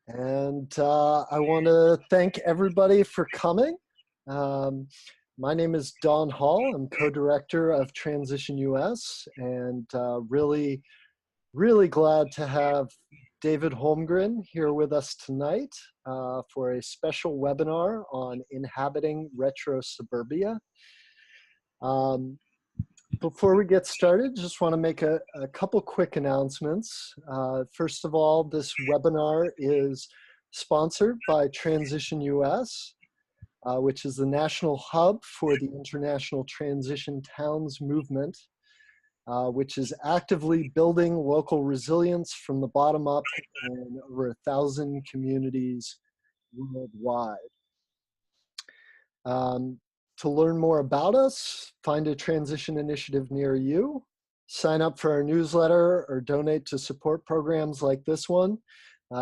And I want to thank everybody for coming. My name is Don Hall. I'm co-director of Transition US, and really glad to have David Holmgren here with us tonight for a special webinar on inhabiting RetroSuburbia. Before we get started, just want to make a couple quick announcements. First of all, this webinar is sponsored by Transition US, which is the national hub for the International Transition Towns movement, which is actively building local resilience from the bottom up in over 1,000 communities worldwide. To learn more about us, find a transition initiative near you, sign up for our newsletter, or donate to support programs like this one,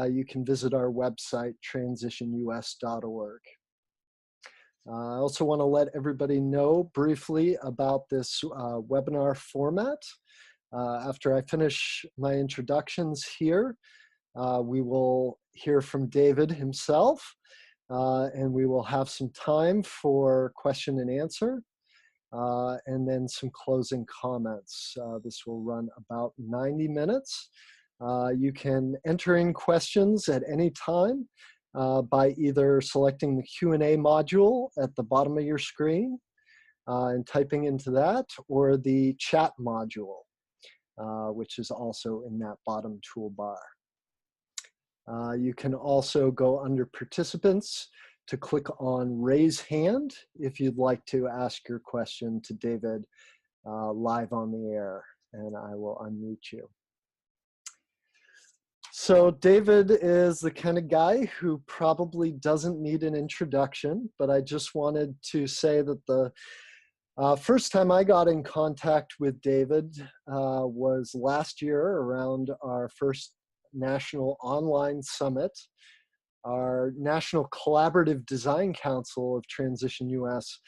you can visit our website, transitionus.org. I also want to let everybody know briefly about this webinar format. After I finish my introductions here, we will hear from David himself. And we will have some time for question and answer, and then some closing comments. This will run about 90 minutes. You can enter in questions at any time by either selecting the Q&A module at the bottom of your screen and typing into that, or the chat module, which is also in that bottom toolbar. You can also go under participants to click on raise hand if you'd like to ask your question to David live on the air, and I will unmute you. So David is the kind of guy who probably doesn't need an introduction, but I just wanted to say that the first time I got in contact with David was last year around our first National Online Summit. Our National Collaborative Design Council of Transition US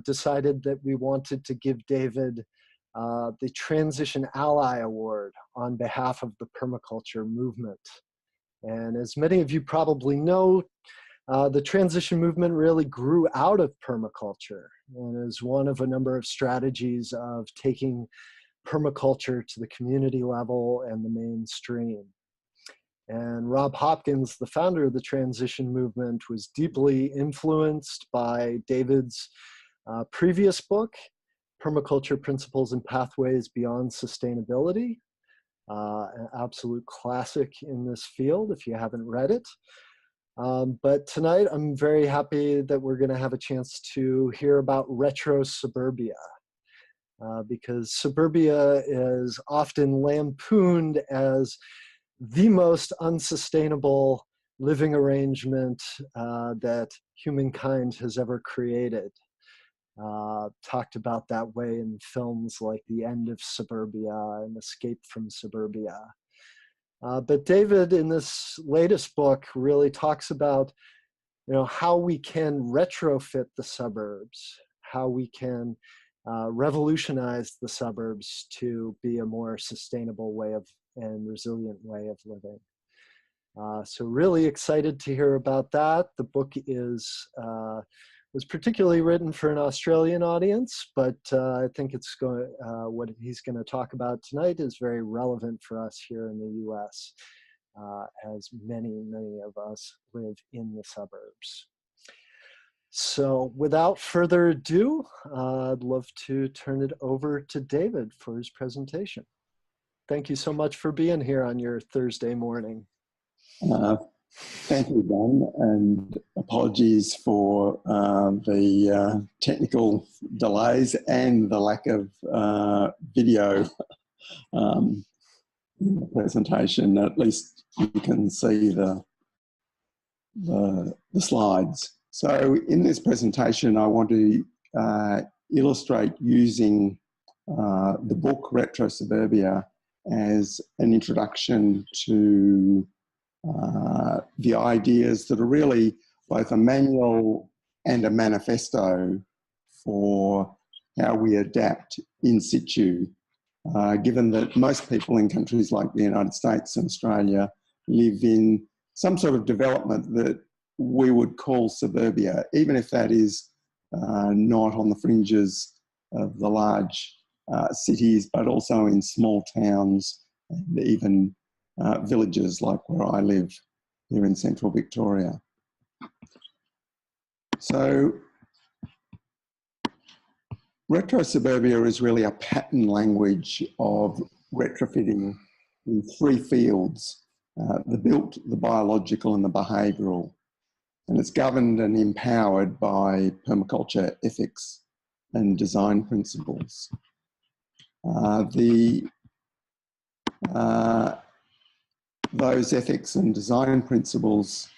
decided that we wanted to give David the Transition Ally Award on behalf of the permaculture movement. And as many of you probably know, the transition movement really grew out of permaculture and is one of a number of strategies of taking permaculture to the community level and the mainstream. And Rob Hopkins, the founder of the transition movement, was deeply influenced by David's previous book, Permaculture Principles and Pathways Beyond Sustainability, an absolute classic in this field if you haven't read it. But tonight I'm very happy that we're going to have a chance to hear about RetroSuburbia. Because suburbia is often lampooned as the most unsustainable living arrangement that humankind has ever created. Talked about that way in films like The End of Suburbia and Escape from Suburbia. But David, in this latest book, really talks about, how we can retrofit the suburbs, how we can revolutionize the suburbs to be a more sustainable way of and resilient way of living. So really excited to hear about that. The book was particularly written for an Australian audience, but I think it's going. What he's going to talk about tonight is very relevant for us here in the U.S., as many of us live in the suburbs. So without further ado, I'd love to turn it over to David for his presentation. Thank you so much for being here on your Thursday morning. Thank you, Don, and apologies for the technical delays and the lack of video in the presentation. At least you can see the slides. So in this presentation, I want to illustrate using the book RetroSuburbia as an introduction to the ideas that are really both a manual and a manifesto for how we adapt in situ, given that most people in countries like the United States and Australia live in some sort of development that we would call suburbia, even if that is not on the fringes of the large cities, but also in small towns and even villages like where I live here in central Victoria. So RetroSuburbia is really a pattern language of retrofitting in three fields: the built, the biological and the behavioural. And it's governed and empowered by permaculture ethics and design principles. Those ethics and design principles,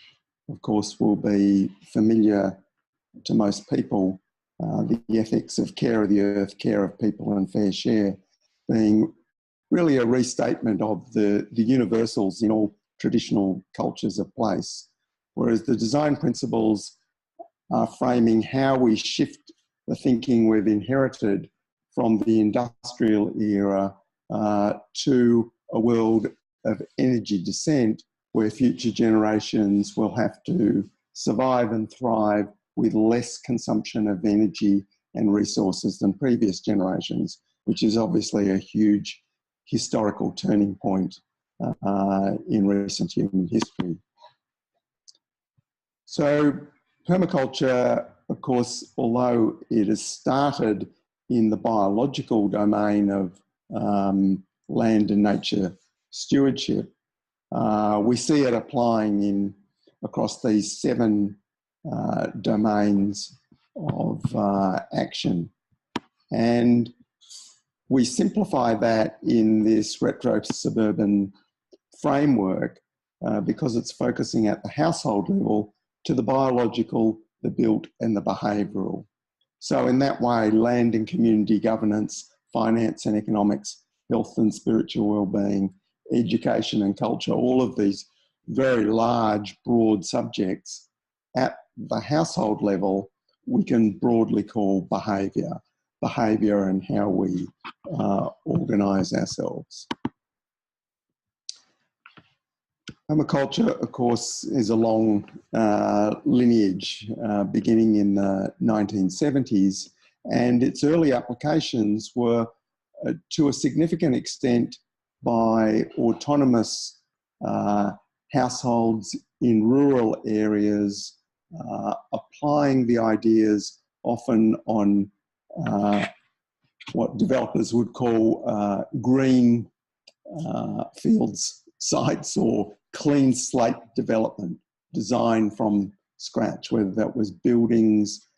of course, will be familiar to most people. The ethics of care of the earth, care of people and fair share being really a restatement of the universals in all traditional cultures of place. Whereas the design principles are framing how we shift the thinking we've inherited from the industrial era to a world of energy descent, where future generations will have to survive and thrive with less consumption of energy and resources than previous generations, which is obviously a huge historical turning point in recent human history. So permaculture, of course, although it has started in the biological domain of land and nature stewardship, we see it applying across these 7 domains of action. And we simplify that in this retro-suburban framework because it's focusing at the household level to the biological, the built and the behavioural. So in that way, land and community governance, finance and economics, health and spiritual well-being, education and culture, all of these very large, broad subjects at the household level, we can broadly call behaviour and how we organise ourselves. Permaculture, of course, is a long lineage beginning in the 1970s, and its early applications were to a significant extent by autonomous households in rural areas, applying the ideas often on what developers would call green fields sites or clean slate development, design from scratch, whether that was buildings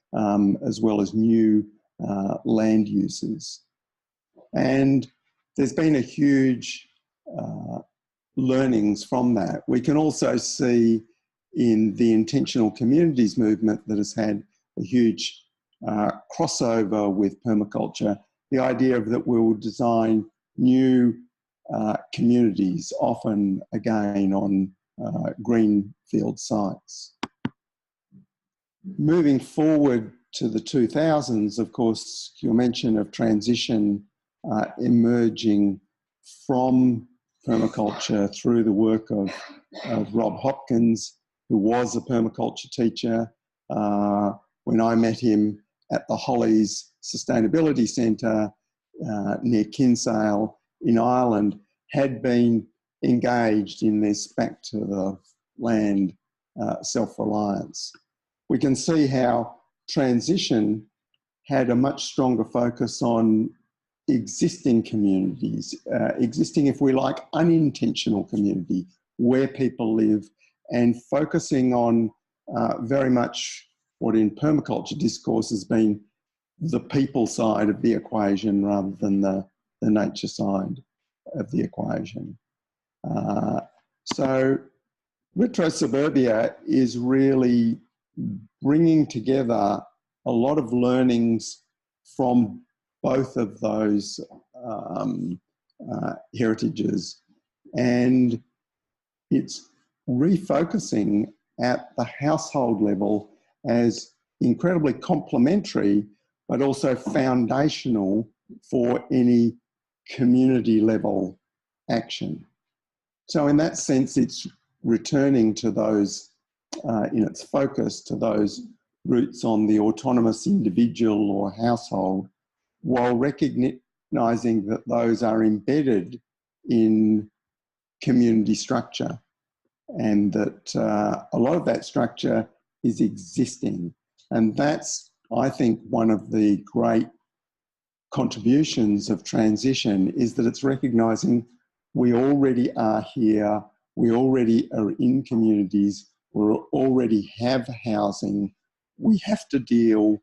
as well as new land uses. And there's been a huge learnings from that. We can also see in the intentional communities movement that has had a huge crossover with permaculture, the idea of that we'll design new communities, often again on greenfield sites. Moving forward to the 2000s, of course, your mention of transition emerging from permaculture through the work of Rob Hopkins, who was a permaculture teacher. When I met him at the Hollies Sustainability Centre near Kinsale in Ireland, had been engaged in this back to the land self-reliance. We can see how transition had a much stronger focus on existing communities, existing, if we like, unintentional community, where people live, and focusing on very much what in permaculture discourse has been the people side of the equation rather than the nature side of the equation. So RetroSuburbia is really bringing together a lot of learnings from both of those heritages, and it's refocusing at the household level as incredibly complementary, but also foundational for any community level action. So in that sense, it's returning to those, in its focus, to those roots on the autonomous individual or household, while recognising that those are embedded in community structure, and that a lot of that structure is existing. And that's, I think, one of the great contributions of transition, is that it's recognising we already are here, we already are in communities, we already have housing. We have to deal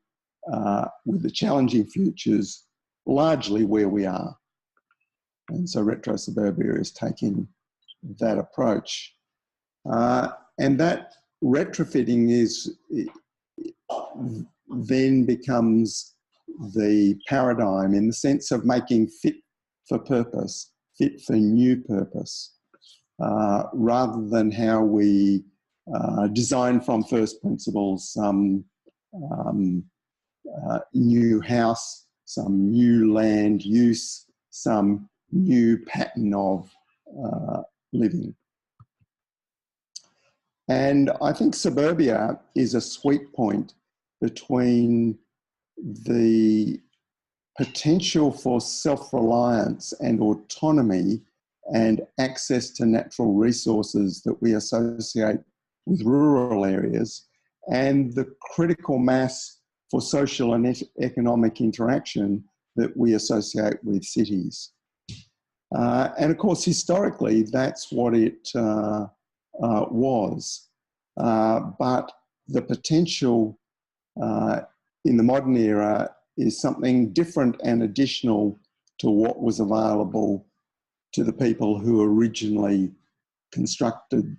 with the challenging futures largely where we are. And so RetroSuburbia is taking that approach. And that retrofitting then becomes the paradigm, in the sense of making fit for purpose, fit for new purpose, rather than how we design from first principles some new house, some new land use, some new pattern of living. And I think suburbia is a sweet point between the potential for self-reliance and autonomy and access to natural resources that we associate with rural areas, and the critical mass for social and economic interaction that we associate with cities. And of course, historically, that's what it was. But the potential in the modern era is something different and additional to what was available to the people who originally constructed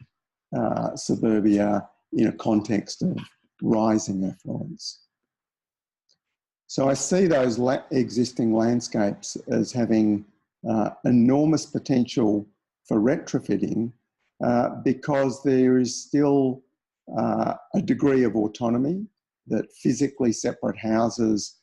suburbia in a context of rising affluence. So I see those existing landscapes as having enormous potential for retrofitting, because there is still a degree of autonomy, that physically separate houses,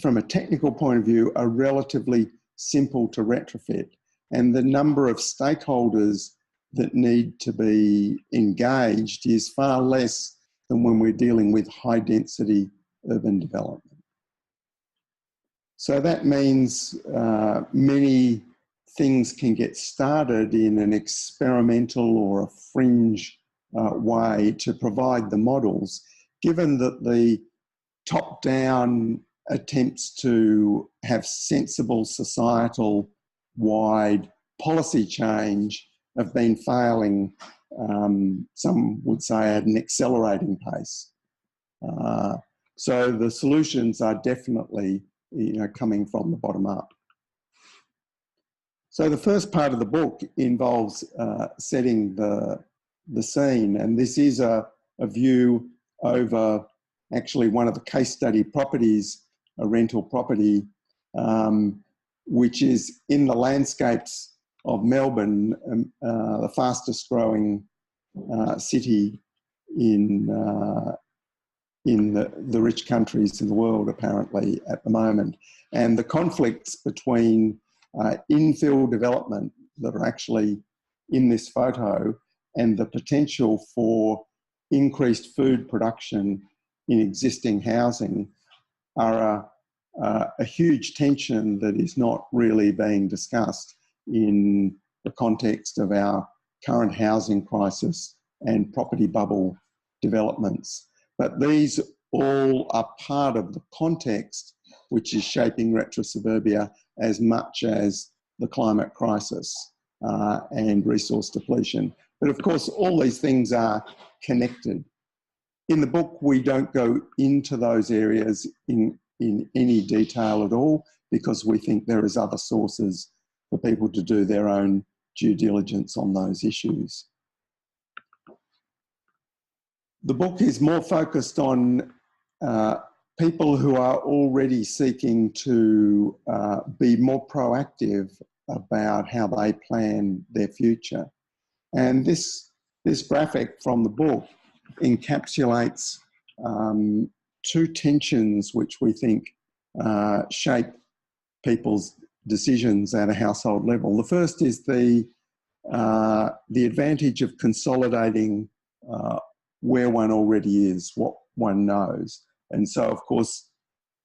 from a technical point of view, are relatively simple to retrofit. And the number of stakeholders that need to be engaged is far less than when we're dealing with high density urban development. So that means many things can get started in an experimental or a fringe way to provide the models, given that the top-down attempts to have sensible societal wide policy change have been failing, some would say at an accelerating pace. So the solutions are definitely, coming from the bottom up. So the first part of the book involves setting the scene, and this is a view over actually one of the case study properties, a rental property, which is in the landscapes of Melbourne, the fastest growing city in the rich countries in the world, apparently, at the moment. And the conflicts between infill development that are actually in this photo and the potential for increased food production in existing housing are a huge tension that is not really being discussed in the context of our current housing crisis and property bubble developments. But these all are part of the context which is shaping RetroSuburbia as much as the climate crisis and resource depletion. But of course, all these things are connected. In the book, we don't go into those areas in any detail at all, because we think there is other sources for people to do their own due diligence on those issues. The book is more focused on people who are already seeking to be more proactive about how they plan their future. And this graphic from the book encapsulates two tensions which we think shape people's decisions at a household level. The first is the the advantage of consolidating where one already is, what one knows. And so, of course,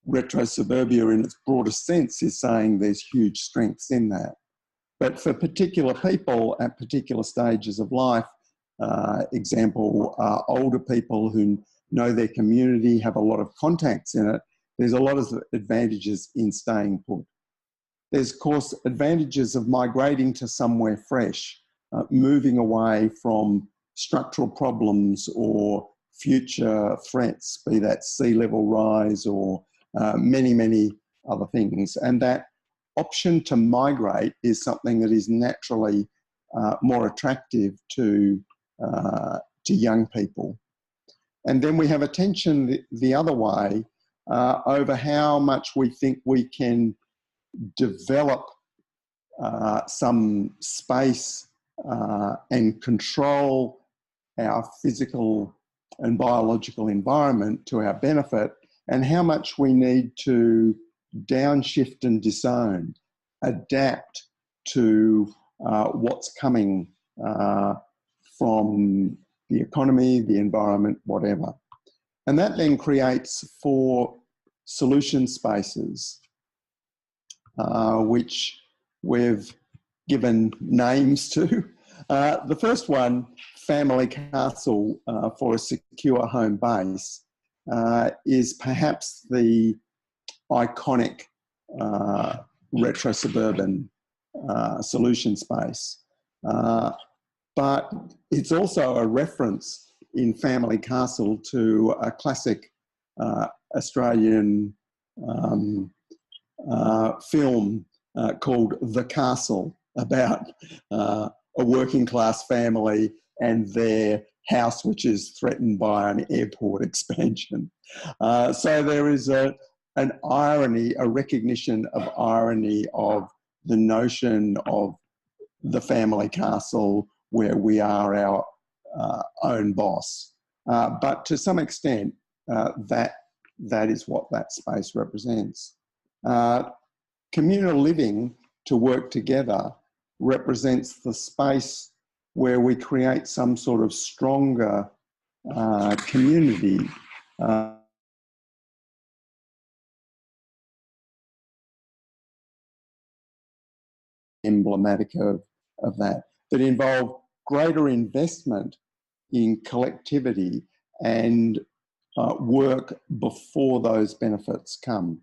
RetroSuburbia in its broadest sense is saying there's huge strengths in that. But for particular people at particular stages of life, example, older people who know their community, have a lot of contacts in it, there's a lot of advantages in staying put. There's, of course, advantages of migrating to somewhere fresh, moving away from structural problems or future threats, be that sea level rise or many, many other things. And that option to migrate is something that is naturally more attractive to young people. And then we have a tension the other way over how much we think we can develop some space and control our physical and biological environment to our benefit, and how much we need to downshift and disown, adapt to what's coming from the economy, the environment, whatever. And that then creates 4 solution spaces, which we've given names to. The first one, Family Castle for a Secure Home Base, is perhaps the iconic retro-suburban solution space. But it's also a reference in Family Castle to a classic Australian film called The Castle, about a working class family and their house, which is threatened by an airport expansion. So there is an irony, a recognition of irony of the notion of the family castle where we are our own boss. But to some extent, that is what that space represents. Communal living, to work together, represents the space where we create some sort of stronger community. Emblematic of that involve greater investment in collectivity and work before those benefits come.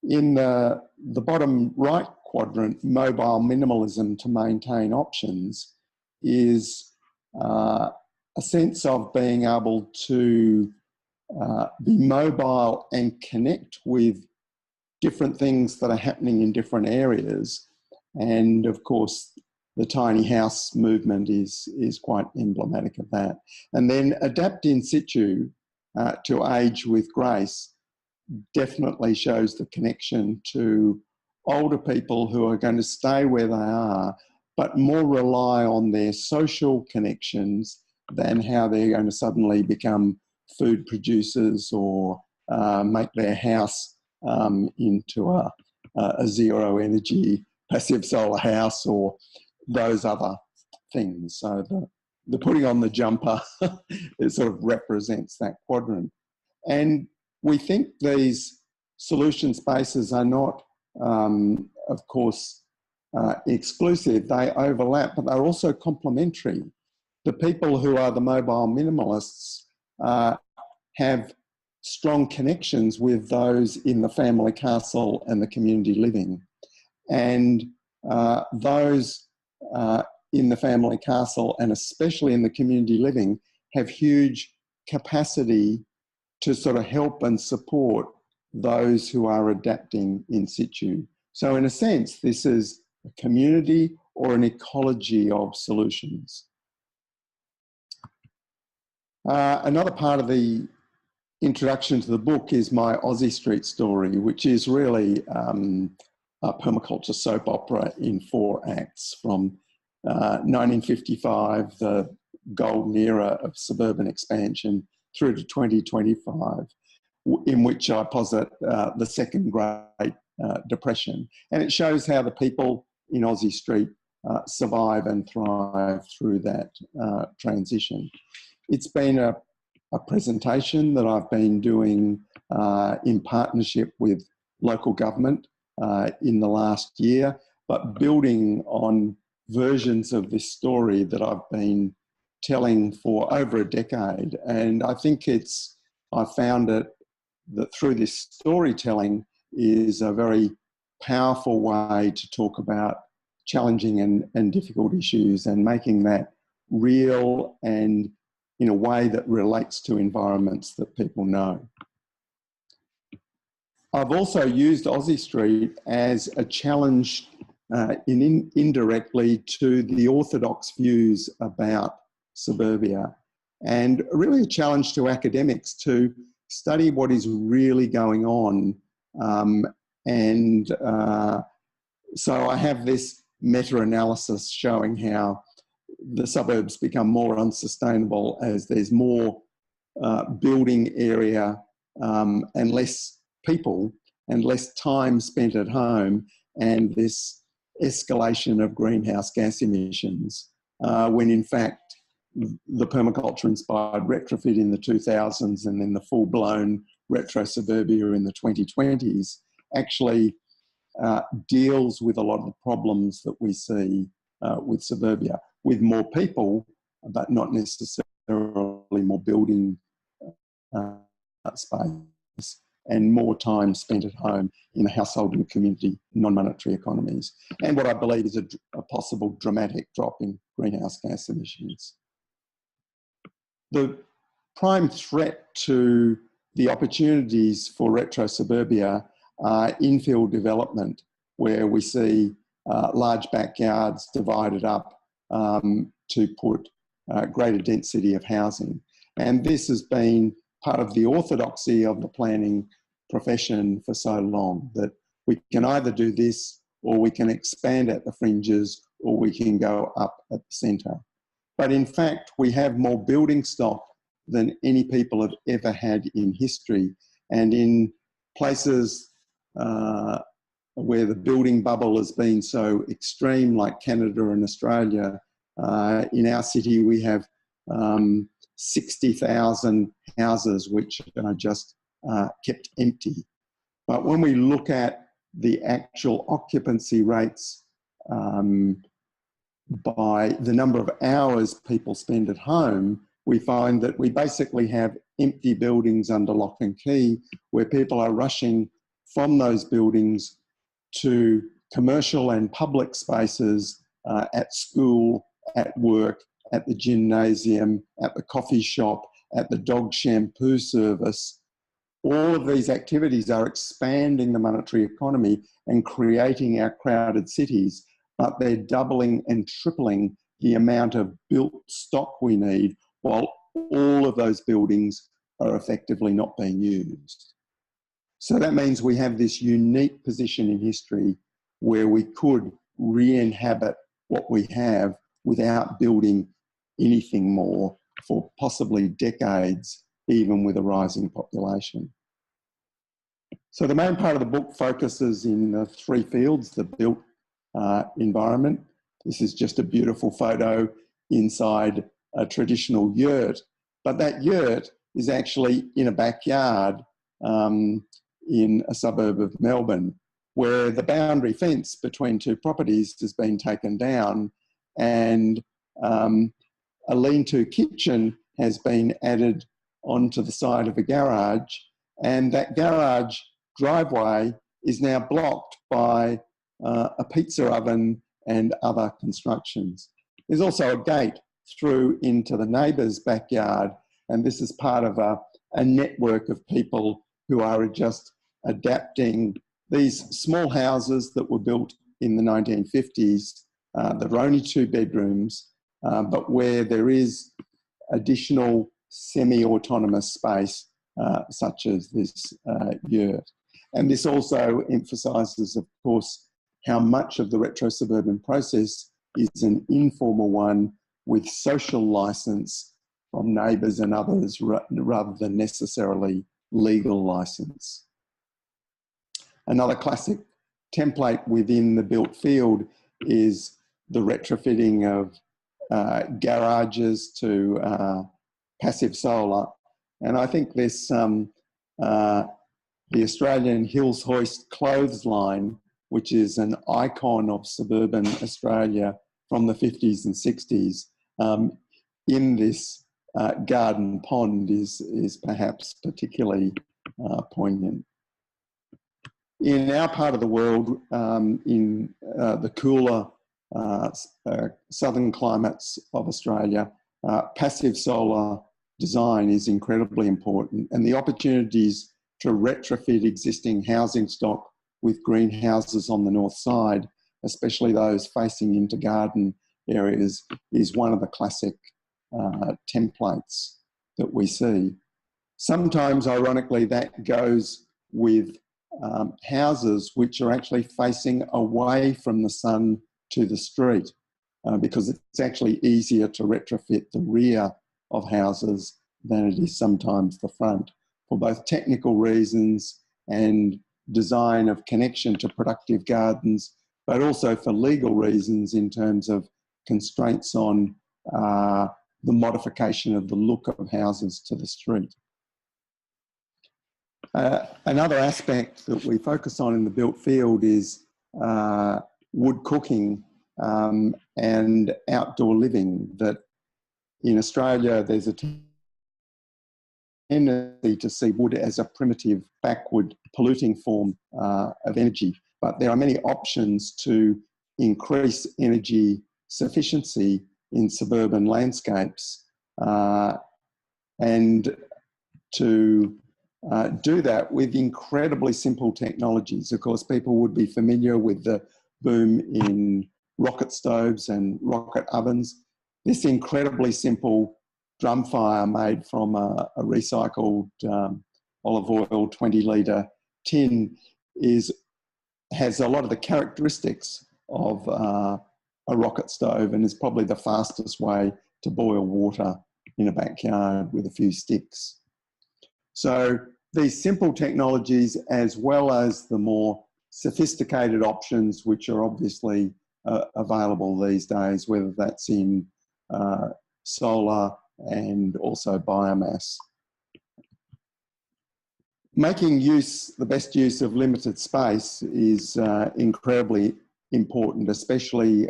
In the bottom right quadrant, mobile minimalism to maintain options is a sense of being able to be mobile and connect with different things that are happening in different areas. And of course, the tiny house movement is quite emblematic of that. And then adapt in situ to age with grace definitely shows the connection to older people who are going to stay where they are, but more rely on their social connections than how they're going to suddenly become food producers or make their house into a zero energy passive solar house or those other things. So the putting on the jumper, it sort of represents that quadrant. And we think these solution spaces are not, of course, exclusive. They overlap, but they're also complementary. The people who are the mobile minimalists have strong connections with those in the family castle and the community living. And those in the family castle, and especially in the community living, have huge capacity to sort of help and support those who are adapting in situ. So in a sense, this is a community or an ecology of solutions. Another part of the introduction to the book is my Aussie Street story, which is really a permaculture soap opera in 4 acts from 1955, the golden era of suburban expansion, through to 2025, in which I posit the second Great Depression. And it shows how the people in Aussie Street survive and thrive through that transition. It's been a presentation that I've been doing in partnership with local government in the last year, but building on versions of this story that I've been telling for over a decade. And I think I found it that through this storytelling is a very powerful way to talk about challenging and difficult issues, and making that real and in a way that relates to environments that people know. I've also used Aussie Street as a challenge indirectly to the orthodox views about suburbia, and really a challenge to academics to study what is really going on. So I have this meta-analysis showing how the suburbs become more unsustainable as there's more building area and less people and less time spent at home, and this escalation of greenhouse gas emissions, when in fact the permaculture-inspired retrofit in the 2000s and then the full-blown RetroSuburbia in the 2020s actually deals with a lot of the problems that we see with suburbia, with more people, but not necessarily more building space, and more time spent at home in the household and community non-monetary economies, and what I believe is a possible dramatic drop in greenhouse gas emissions. The prime threat to the opportunities for RetroSuburbia are infill development, where we see large backyards divided up to put greater density of housing. And this has been part of the orthodoxy of the planning profession for so long, that we can either do this, or we can expand at the fringes, or we can go up at the centre. But in fact, we have more building stock than any people have ever had in history. And in places where the building bubble has been so extreme, like Canada and Australia, in our city we have 60,000 houses which are just kept empty. But when we look at the actual occupancy rates by the number of hours people spend at home, we find that we basically have empty buildings under lock and key, where people are rushing from those buildings to commercial and public spaces at school, at work, at the gymnasium, at the coffee shop, at the dog shampoo service. All of these activities are expanding the monetary economy and creating our crowded cities, but they're doubling and tripling the amount of built stock we need, while all of those buildings are effectively not being used. So that means we have this unique position in history where we could re-inhabit what we have without building anything more for possibly decades, even with a rising population. So the main part of the book focuses in the three fields: the built environment. This is just a beautiful photo inside a traditional yurt, but that yurt is actually in a backyard in a suburb of Melbourne, where the boundary fence between two properties has been taken down, and a lean-to kitchen has been added onto the side of a garage, and that garage driveway is now blocked by a pizza oven and other constructions. There's also a gate through into the neighbour's backyard, and this is part of a network of people who are just adapting these small houses that were built in the 1950s that are only 2 bedrooms, but where there is additional semi-autonomous space such as this yurt. And this also emphasises, of course, how much of the retro-suburban process is an informal one with social licence from neighbours and others rather than necessarily legal licence. Another classic template within the built field is the retrofitting of garages to passive solar. And I think there's some, the Australian Hills Hoist clothesline, which is an icon of suburban Australia from the 50s and 60s, in this garden pond is perhaps particularly poignant. In our part of the world, in the cooler southern climates of Australia, passive solar design is incredibly important, and the opportunities to retrofit existing housing stock with greenhouses on the north side, especially those facing into garden areas, is one of the classic templates that we see. Sometimes, ironically, that goes with houses which are actually facing away from the sun to the street, because it's actually easier to retrofit the rear of houses than it is sometimes the front, for both technical reasons and design of connection to productive gardens, but also for legal reasons in terms of constraints on the modification of the look of houses to the street. Another aspect that we focus on in the built field is wood cooking and outdoor living. That in Australia, there's a tendency to see wood as a primitive, backward, polluting form of energy. But there are many options to increase energy sufficiency in suburban landscapes, and to do that with incredibly simple technologies. Of course, people would be familiar with the boom in rocket stoves and rocket ovens. This incredibly simple drum fire made from a recycled olive oil 20-litre tin has a lot of the characteristics of a rocket stove, and is probably the fastest way to boil water in a backyard with a few sticks. So these simple technologies, as well as the more sophisticated options, which are obviously available these days, whether that's in solar and also biomass. Making the best use of limited space is incredibly important, especially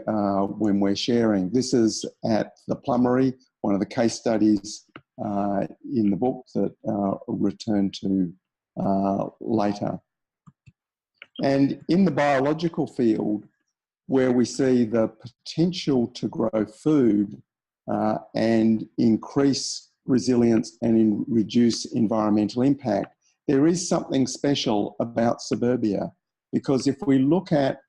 when we're sharing. This is at the Plummery, one of the case studies in the book that I'll return to later. And in the biological field, where we see the potential to grow food and increase resilience and reduce environmental impact, there is something special about suburbia, because if we look at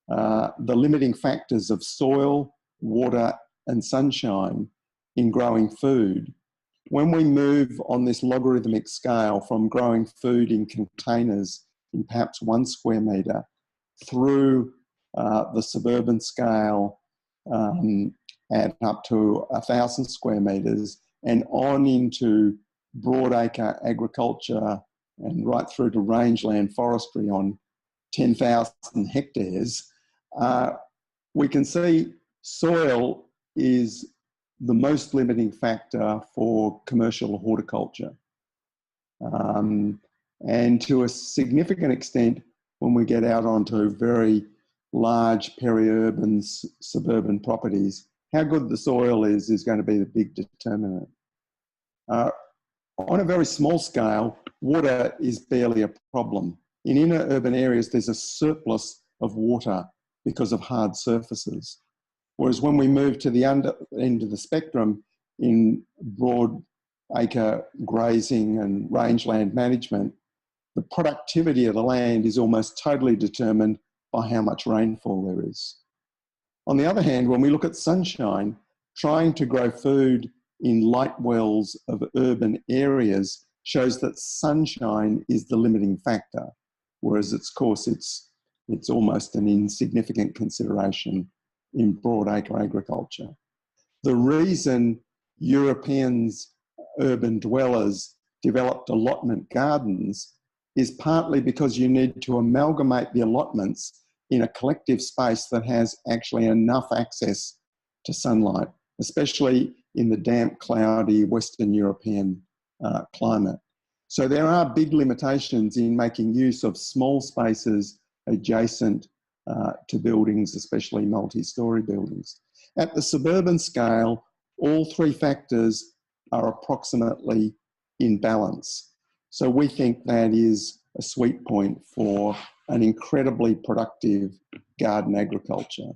the limiting factors of soil, water, and sunshine in growing food, when we move on this logarithmic scale from growing food in containers in perhaps 1 square metre through the suburban scale at up to 1,000 square metres and on into broadacre agriculture and right through to rangeland forestry on 10,000 hectares, we can see soil is the most limiting factor for commercial horticulture. And to a significant extent, when we get out onto very large peri-urban suburban properties, how good the soil is going to be the big determinant. On a very small scale, water is barely a problem. In inner urban areas, there's a surplus of water because of hard surfaces. Whereas when we move to the under end of the spectrum in broad acre grazing and rangeland management, the productivity of the land is almost totally determined by how much rainfall there is. On the other hand, when we look at sunshine, trying to grow food in light wells of urban areas shows that sunshine is the limiting factor, whereas of course it's almost an insignificant consideration in broadacre agriculture. The reason Europeans, urban dwellers, developed allotment gardens is partly because you need to amalgamate the allotments in a collective space that has actually enough access to sunlight, especially in the damp, cloudy Western European climate. So there are big limitations in making use of small spaces adjacent to buildings, especially multi-storey buildings. At the suburban scale, all three factors are approximately in balance. So we think that is a sweet point for an incredibly productive garden agriculture.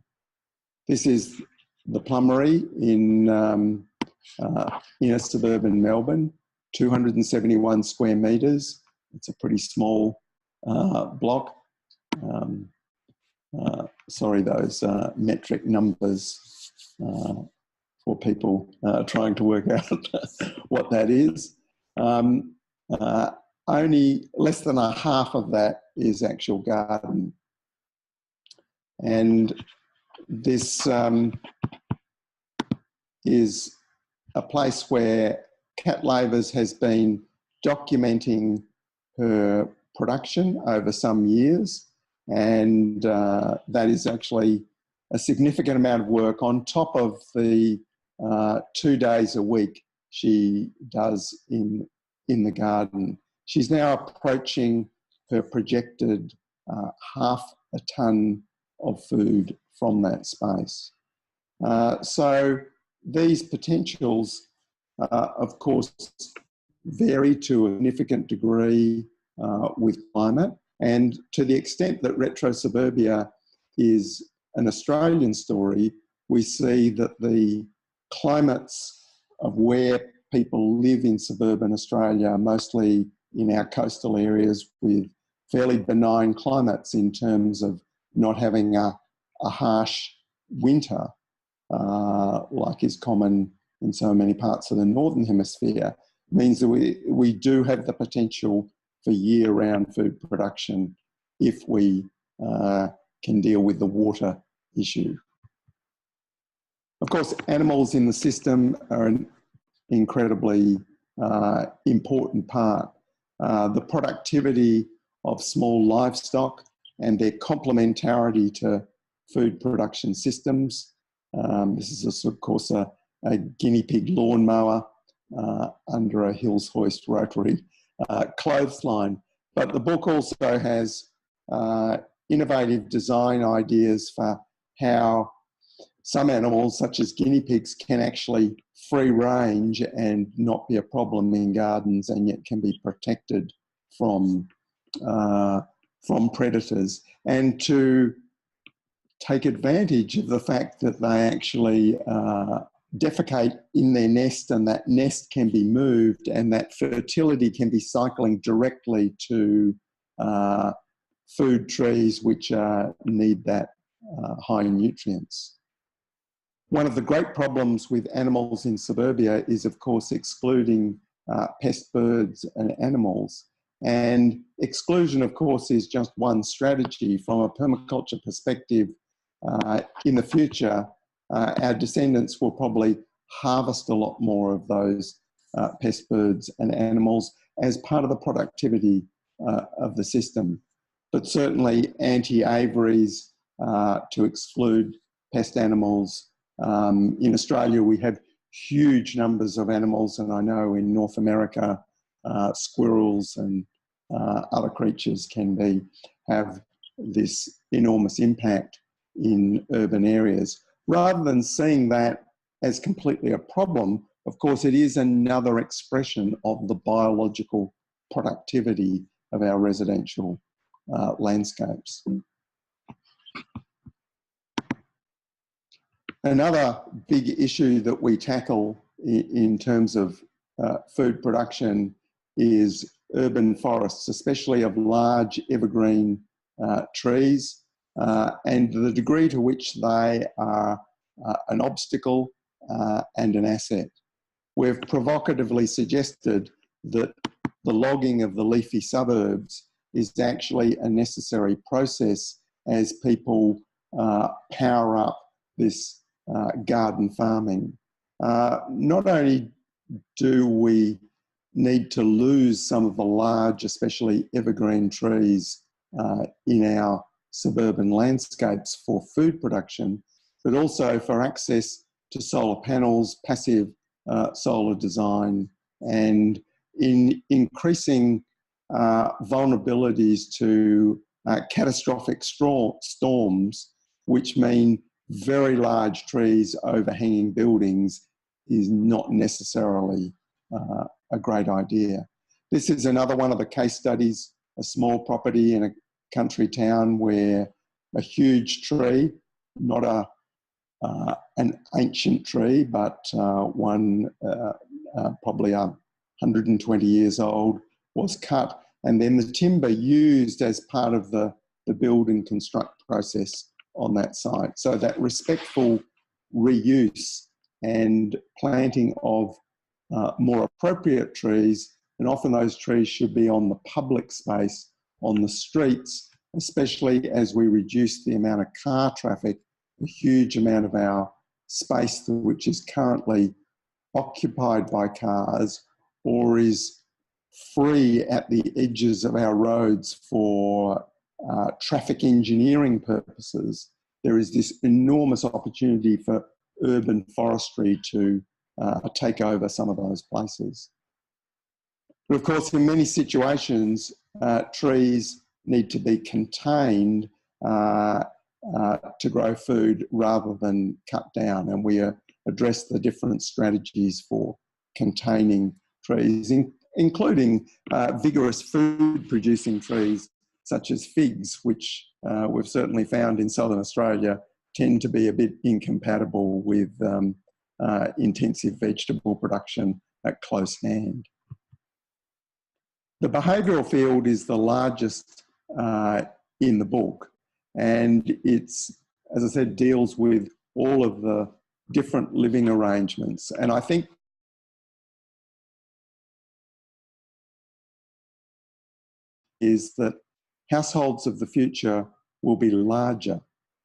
This is the Plummery in inner suburban Melbourne, 271 square metres. It's a pretty small block. Sorry, those metric numbers for people trying to work out what that is. Only less than a half of that is actual garden. And this is a place where Kat Lavers has been documenting her production over some years, and that is actually a significant amount of work on top of the 2 days a week she does in the garden. She's now approaching her projected 1/2 tonne of food from that space. So these potentials, of course, vary to a significant degree with climate, and to the extent that RetroSuburbia is an Australian story, we see that the climates of where people live in suburban Australia, mostly in our coastal areas with fairly benign climates in terms of not having a harsh winter, like is common in so many parts of the Northern Hemisphere, means that we do have the potential for year-round food production if we can deal with the water issue. Of course, animals in the system are an incredibly important part. The productivity of small livestock and their complementarity to food production systems. This is, of course, a guinea pig lawnmower under a Hills Hoist rotary clothesline. But the book also has innovative design ideas for how some animals, such as guinea pigs, can actually free range and not be a problem in gardens, and yet can be protected from predators, and to take advantage of the fact that they actually defecate in their nest, and that nest can be moved, and that fertility can be cycling directly to food trees which need that high nutrients. One of the great problems with animals in suburbia is, of course, excluding pest birds and animals. And exclusion, of course, is just one strategy. From a permaculture perspective, in the future, our descendants will probably harvest a lot more of those pest birds and animals as part of the productivity of the system. But certainly anti-aviaries to exclude pest animals. In Australia, we have huge numbers of animals, and I know in North America, squirrels and other creatures can have this enormous impact in urban areas. Rather than seeing that as completely a problem, of course, it is another expression of the biological productivity of our residential landscapes. Another big issue that we tackle in terms of food production is urban forests, especially of large evergreen trees, and the degree to which they are an obstacle and an asset. We've provocatively suggested that the logging of the leafy suburbs is actually a necessary process as people power up this garden farming. Not only do we need to lose some of the large, especially evergreen trees in our suburban landscapes for food production, but also for access to solar panels, passive solar design, and in increasing vulnerabilities to catastrophic storms, which mean very large trees overhanging buildings is not necessarily a great idea. This is another one of the case studies, a small property in a country town where a huge tree, not an ancient tree, but one probably 120 years old, was cut, and then the timber used as part of the build and construct process on that site. So that respectful reuse and planting of more appropriate trees, and often those trees should be on the public space, on the streets, especially as we reduce the amount of car traffic, a huge amount of our space which is currently occupied by cars or is free at the edges of our roads for traffic engineering purposes. There is this enormous opportunity for urban forestry to take over some of those places. But of course, in many situations, trees need to be contained to grow food rather than cut down, and we address the different strategies for containing trees, including vigorous food-producing trees such as figs, which we've certainly found in Southern Australia tend to be a bit incompatible with intensive vegetable production at close hand. The behavioural field is the largest in the book, and it's, as I said, deals with all of the different living arrangements. And I think is that households of the future will be larger,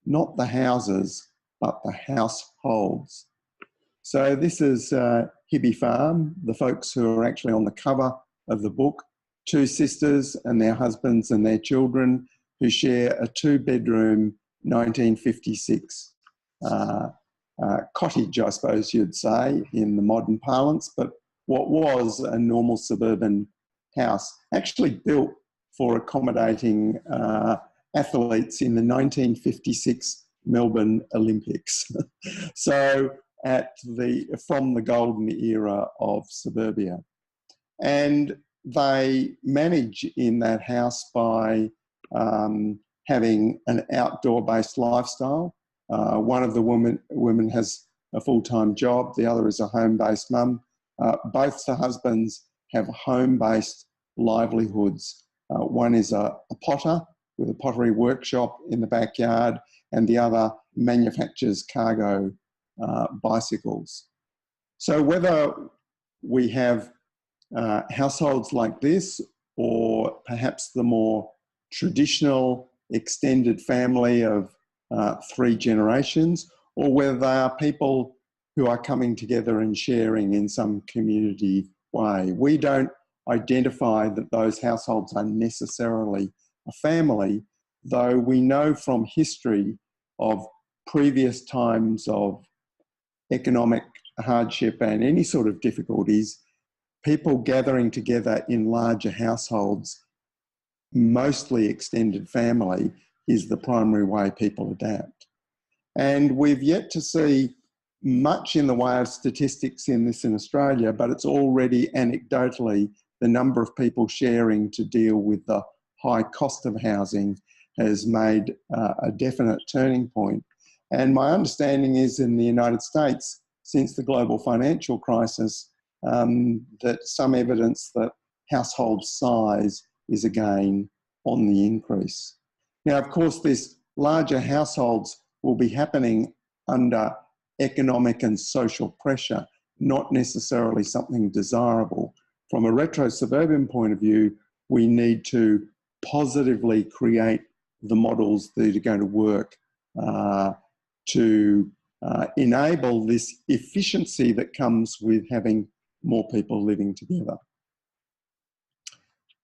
not the houses, but the households. So this is Hibby Farm, the folks who are actually on the cover of the book, two sisters and their husbands and their children who share a 2-bedroom 1956 cottage, I suppose you'd say, in the modern parlance, but what was a normal suburban house, actually built for accommodating athletes in the 1956 Melbourne Olympics. So from the golden era of suburbia. And they manage in that house by having an outdoor-based lifestyle. One of the women has a full-time job, the other is a home-based mum. Both the husbands have home-based livelihoods. One is a potter with a pottery workshop in the backyard, and the other manufactures cargo bicycles. So whether we have households like this, or perhaps the more traditional extended family of 3 generations, or whether they are people who are coming together and sharing in some community way. We don't identify that those households are necessarily a family, though we know from history of previous times of economic hardship and any sort of difficulties, people gathering together in larger households, mostly extended family, is the primary way people adapt. And we've yet to see much in the way of statistics in this in Australia, but it's already anecdotally the number of people sharing to deal with the high cost of housing has made a definite turning point. And my understanding is in the United States, since the global financial crisis, that some evidence that household size is again on the increase. Now, of course, this larger households will be happening under economic and social pressure, not necessarily something desirable. From a retro-suburban point of view, we need to positively create the models that are going to work to enable this efficiency that comes with having more people living together.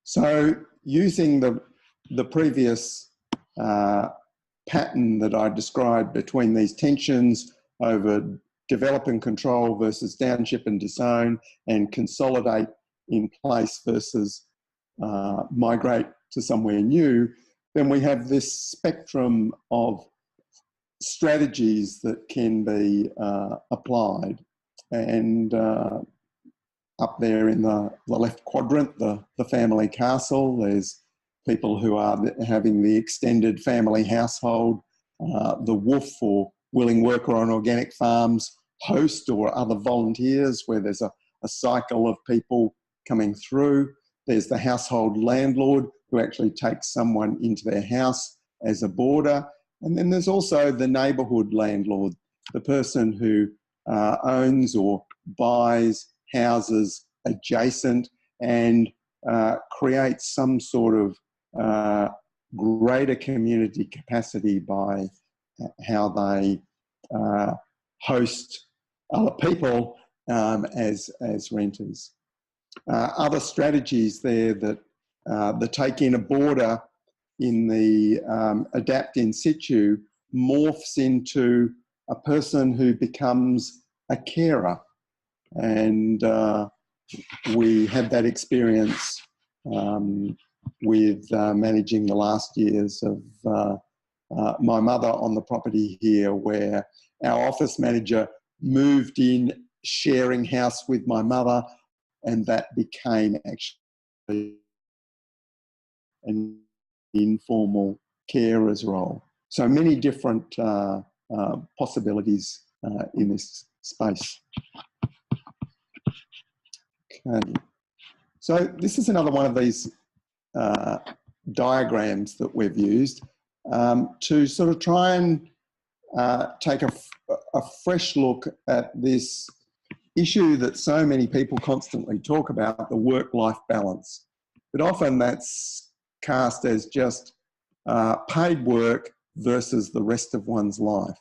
So using the previous pattern that I described between these tensions over develop and control versus downship and disown, and consolidate in place versus migrate to somewhere new, then we have this spectrum of strategies that can be applied. And up there in the left quadrant, the family castle, there's people who are having the extended family household, the WWOOF or willing worker on organic farms, host or other volunteers where there's a cycle of people coming through. There's the household landlord who actually takes someone into their house as a boarder. And then there's also the neighbourhood landlord, the person who owns or buys houses adjacent and creates some sort of greater community capacity by how they host other people as renters. Other strategies there that the take in a boarder in the adapt in situ morphs into a person who becomes a carer. And we had that experience with managing the last years of my mother on the property here, where our office manager moved in sharing house with my mother, and that became actually an informal carer's role. So many different possibilities in this space. Okay. So this is another one of these diagrams that we've used to sort of try and take a fresh look at this issue that so many people constantly talk about, the work-life balance. But often that's cast as just paid work versus the rest of one's life.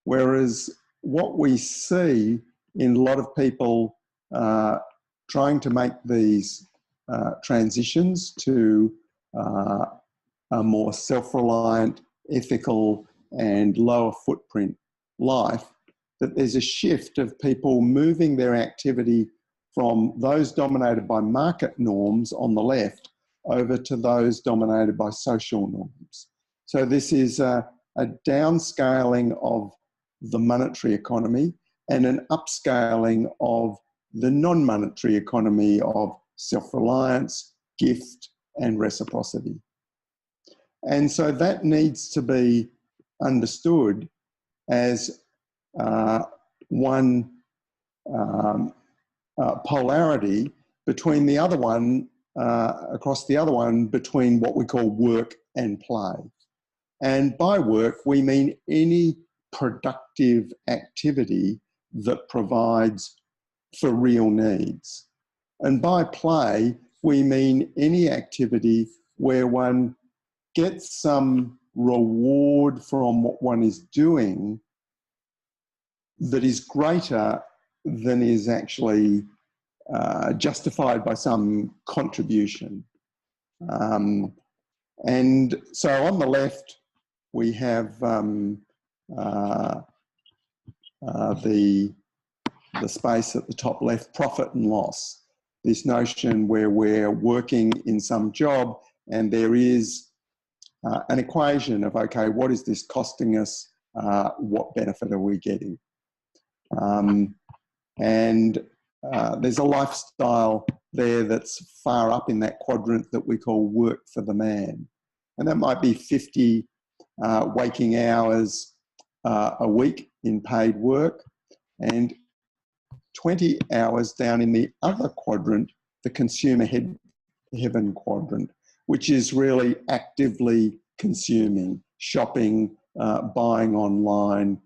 Whereas what we see in a lot of people trying to make these transitions to a more self-reliant, ethical and lower footprint life, that there's a shift of people moving their activity from those dominated by market norms on the left over to those dominated by social norms. So this is a downscaling of the monetary economy and an upscaling of the non-monetary economy of self-reliance, gift and reciprocity. And so that needs to be understood as one polarity between the other one, across the other one, between what we call work and play. And by work, we mean any productive activity that provides for real needs. And by play, we mean any activity where one gets some reward from what one is doing that is greater than is actually justified by some contribution. And so on the left, we have the space at the top left, profit and loss. This notion where we're working in some job and there is an equation of, okay, what is this costing us? What benefit are we getting? And there's a lifestyle there that's far up in that quadrant that we call work for the man. And that might be 50 waking hours a week in paid work and 20 hours down in the other quadrant, the consumer heaven quadrant, which is really actively consuming, shopping, buying online,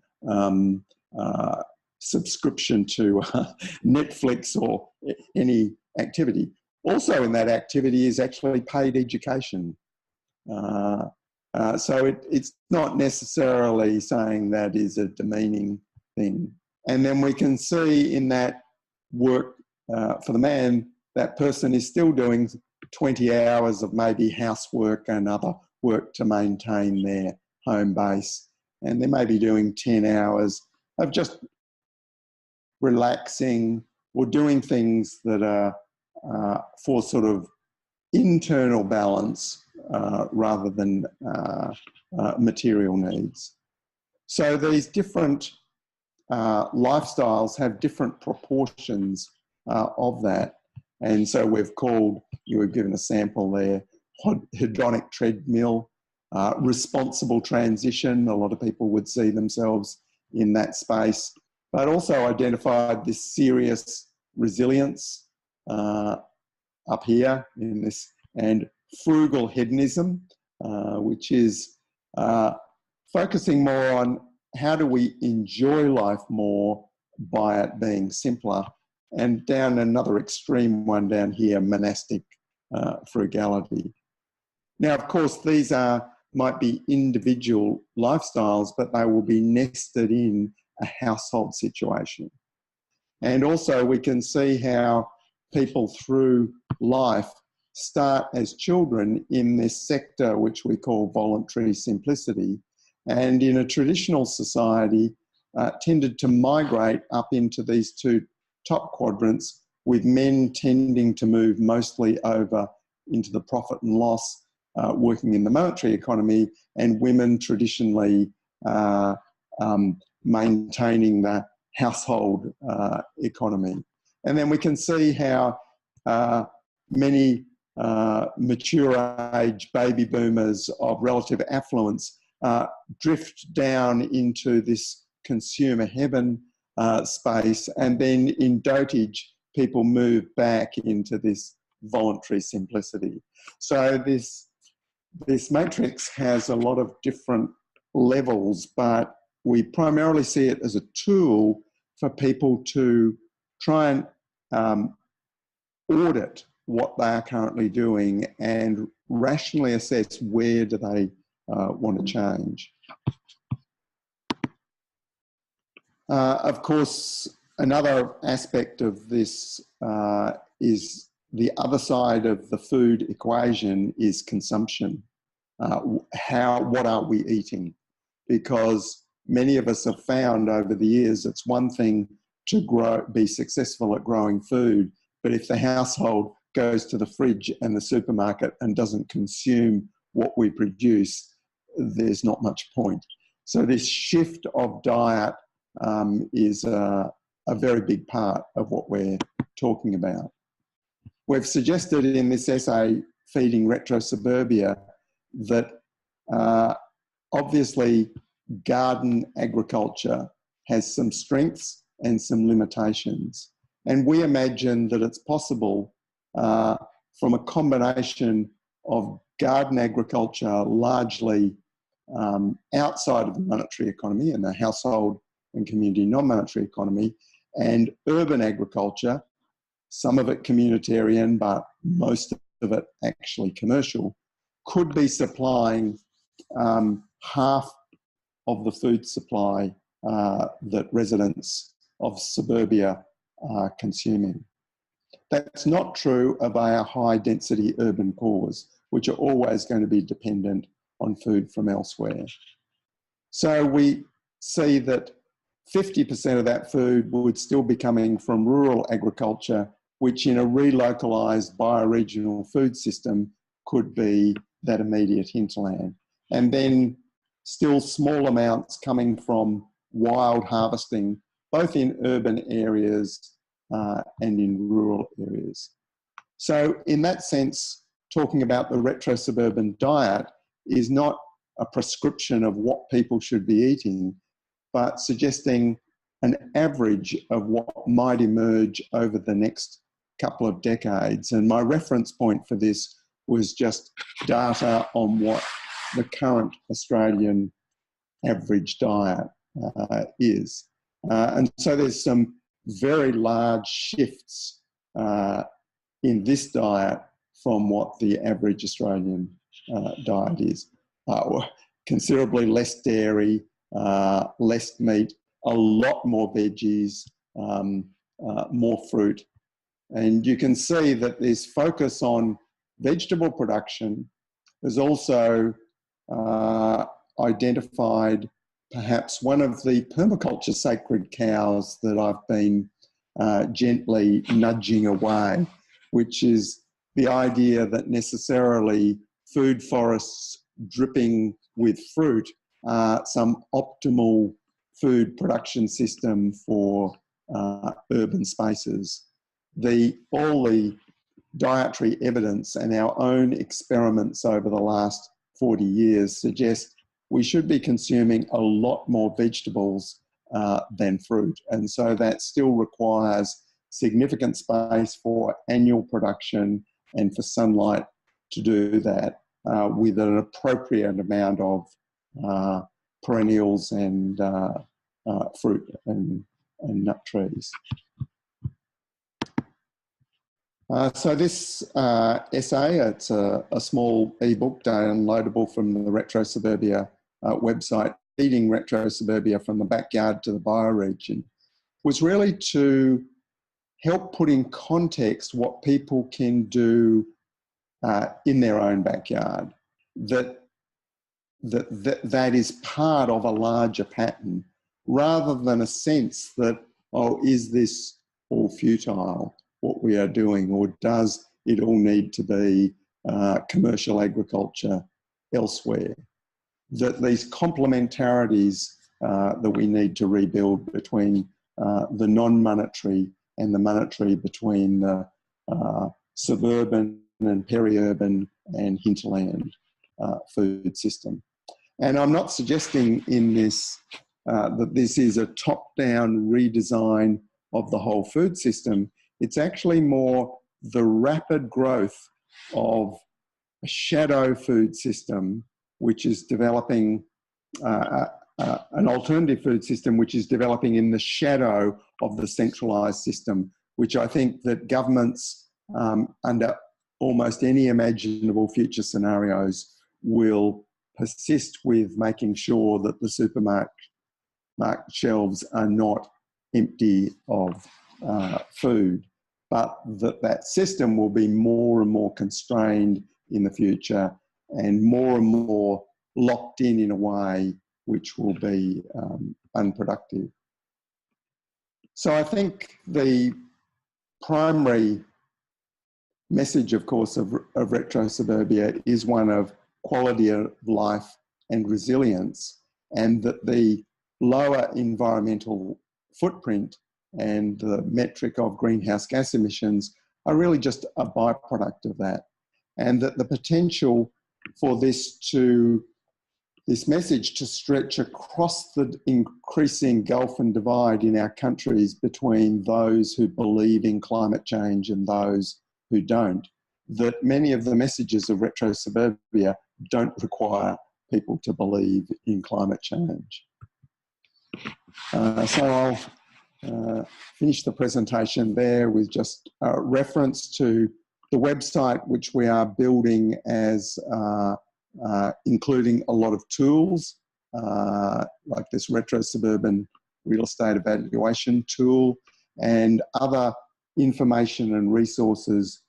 subscription to Netflix or any activity. Also in that activity is actually paid education. So it's not necessarily saying that is a demeaning thing. And then we can see in that work for the man, that person is still doing 20 hours of maybe housework and other work to maintain their home base. And they may be doing 10 hours of just relaxing or doing things that are for sort of internal balance rather than material needs. So these different lifestyles have different proportions of that. And so we've called, you were given a sample there, hedonic treadmill, responsible transition. A lot of people would see themselves in that space, but also identified this serious resilience up here in this, and frugal hedonism, which is focusing more on how do we enjoy life more by it being simpler, and down another extreme one down here, monastic frugality. Now, of course, these might be individual lifestyles, but they will be nested in a household situation. And also we can see how people through life start as children in this sector, which we call voluntary simplicity, and in a traditional society tended to migrate up into these two top quadrants, with men tending to move mostly over into the profit and loss, working in the monetary economy, and women traditionally maintaining the household economy. And then we can see how many mature age baby boomers of relative affluence drift down into this consumer heaven space, and then in dotage people move back into this voluntary simplicity. So this matrix has a lot of different levels, but we primarily see it as a tool for people to try and audit what they are currently doing and rationally assess where do they want to change. Of course, another aspect of this is the other side of the food equation is consumption. What are we eating? Because many of us have found over the years it's one thing to be successful at growing food, but if the household goes to the fridge and the supermarket and doesn't consume what we produce, there's not much point. So this shift of diet is a very big part of what we're talking about. We've suggested in this essay, Feeding RetroSuburbia, that obviously garden agriculture has some strengths and some limitations. And we imagine that it's possible from a combination of garden agriculture largely outside of the monetary economy and the household and community non-monetary economy, and urban agriculture, some of it communitarian, but most of it actually commercial, could be supplying half of the food supply that residents of suburbia are consuming. That's not true of our high density urban cores, which are always going to be dependent on food from elsewhere. So we see that 50% of that food would still be coming from rural agriculture, which in a relocalised bioregional food system could be that immediate hinterland. And then still small amounts coming from wild harvesting, both in urban areas and in rural areas. So in that sense, talking about the retro-suburban diet is not a prescription of what people should be eating, but suggesting an average of what might emerge over the next couple of decades. And my reference point for this was just data on what the current Australian average diet is. And so there's some very large shifts in this diet from what the average Australian diet is. Considerably less dairy, less meat, a lot more veggies, more fruit. And you can see that there's focus on vegetable production. There's also identified perhaps one of the permaculture sacred cows that I've been gently nudging away, which is the idea that necessarily food forests dripping with fruit are some optimal food production system for urban spaces. All the dietary evidence and our own experiments over the last 40 years suggest we should be consuming a lot more vegetables than fruit. And so that still requires significant space for annual production and for sunlight to do that with an appropriate amount of perennials and fruit and nut trees. So this essay, it's a small ebook downloadable from the RetroSuburbia website, Feeding RetroSuburbia from the Backyard to the Bioregion, was really to help put in context what people can do in their own backyard, that is part of a larger pattern, rather than a sense that, oh, is this all futile, what we are doing, or does it all need to be commercial agriculture elsewhere? That these complementarities that we need to rebuild between the non-monetary and the monetary, between the suburban and peri-urban and hinterland food system. And I'm not suggesting in this that this is a top-down redesign of the whole food system. It's actually more the rapid growth of a shadow food system, which is developing an alternative food system, which is developing in the shadow of the centralised system, which I think that governments under almost any imaginable future scenarios will persist with making sure that the supermarket shelves are not empty of food, but that system will be more and more constrained in the future and more locked in a way which will be unproductive. So I think the primary message, of course, of RetroSuburbia is one of quality of life and resilience, and that the lower environmental footprint and the metric of greenhouse gas emissions are really just a byproduct of that, and that the potential for this message to stretch across the increasing gulf and divide in our countries between those who believe in climate change and those who don't, that many of the messages of RetroSuburbia don't require people to believe in climate change. So I'll finish the presentation there with just a reference to the website, which we are building as including a lot of tools, like this RetroSuburban real estate evaluation tool, and other information and resources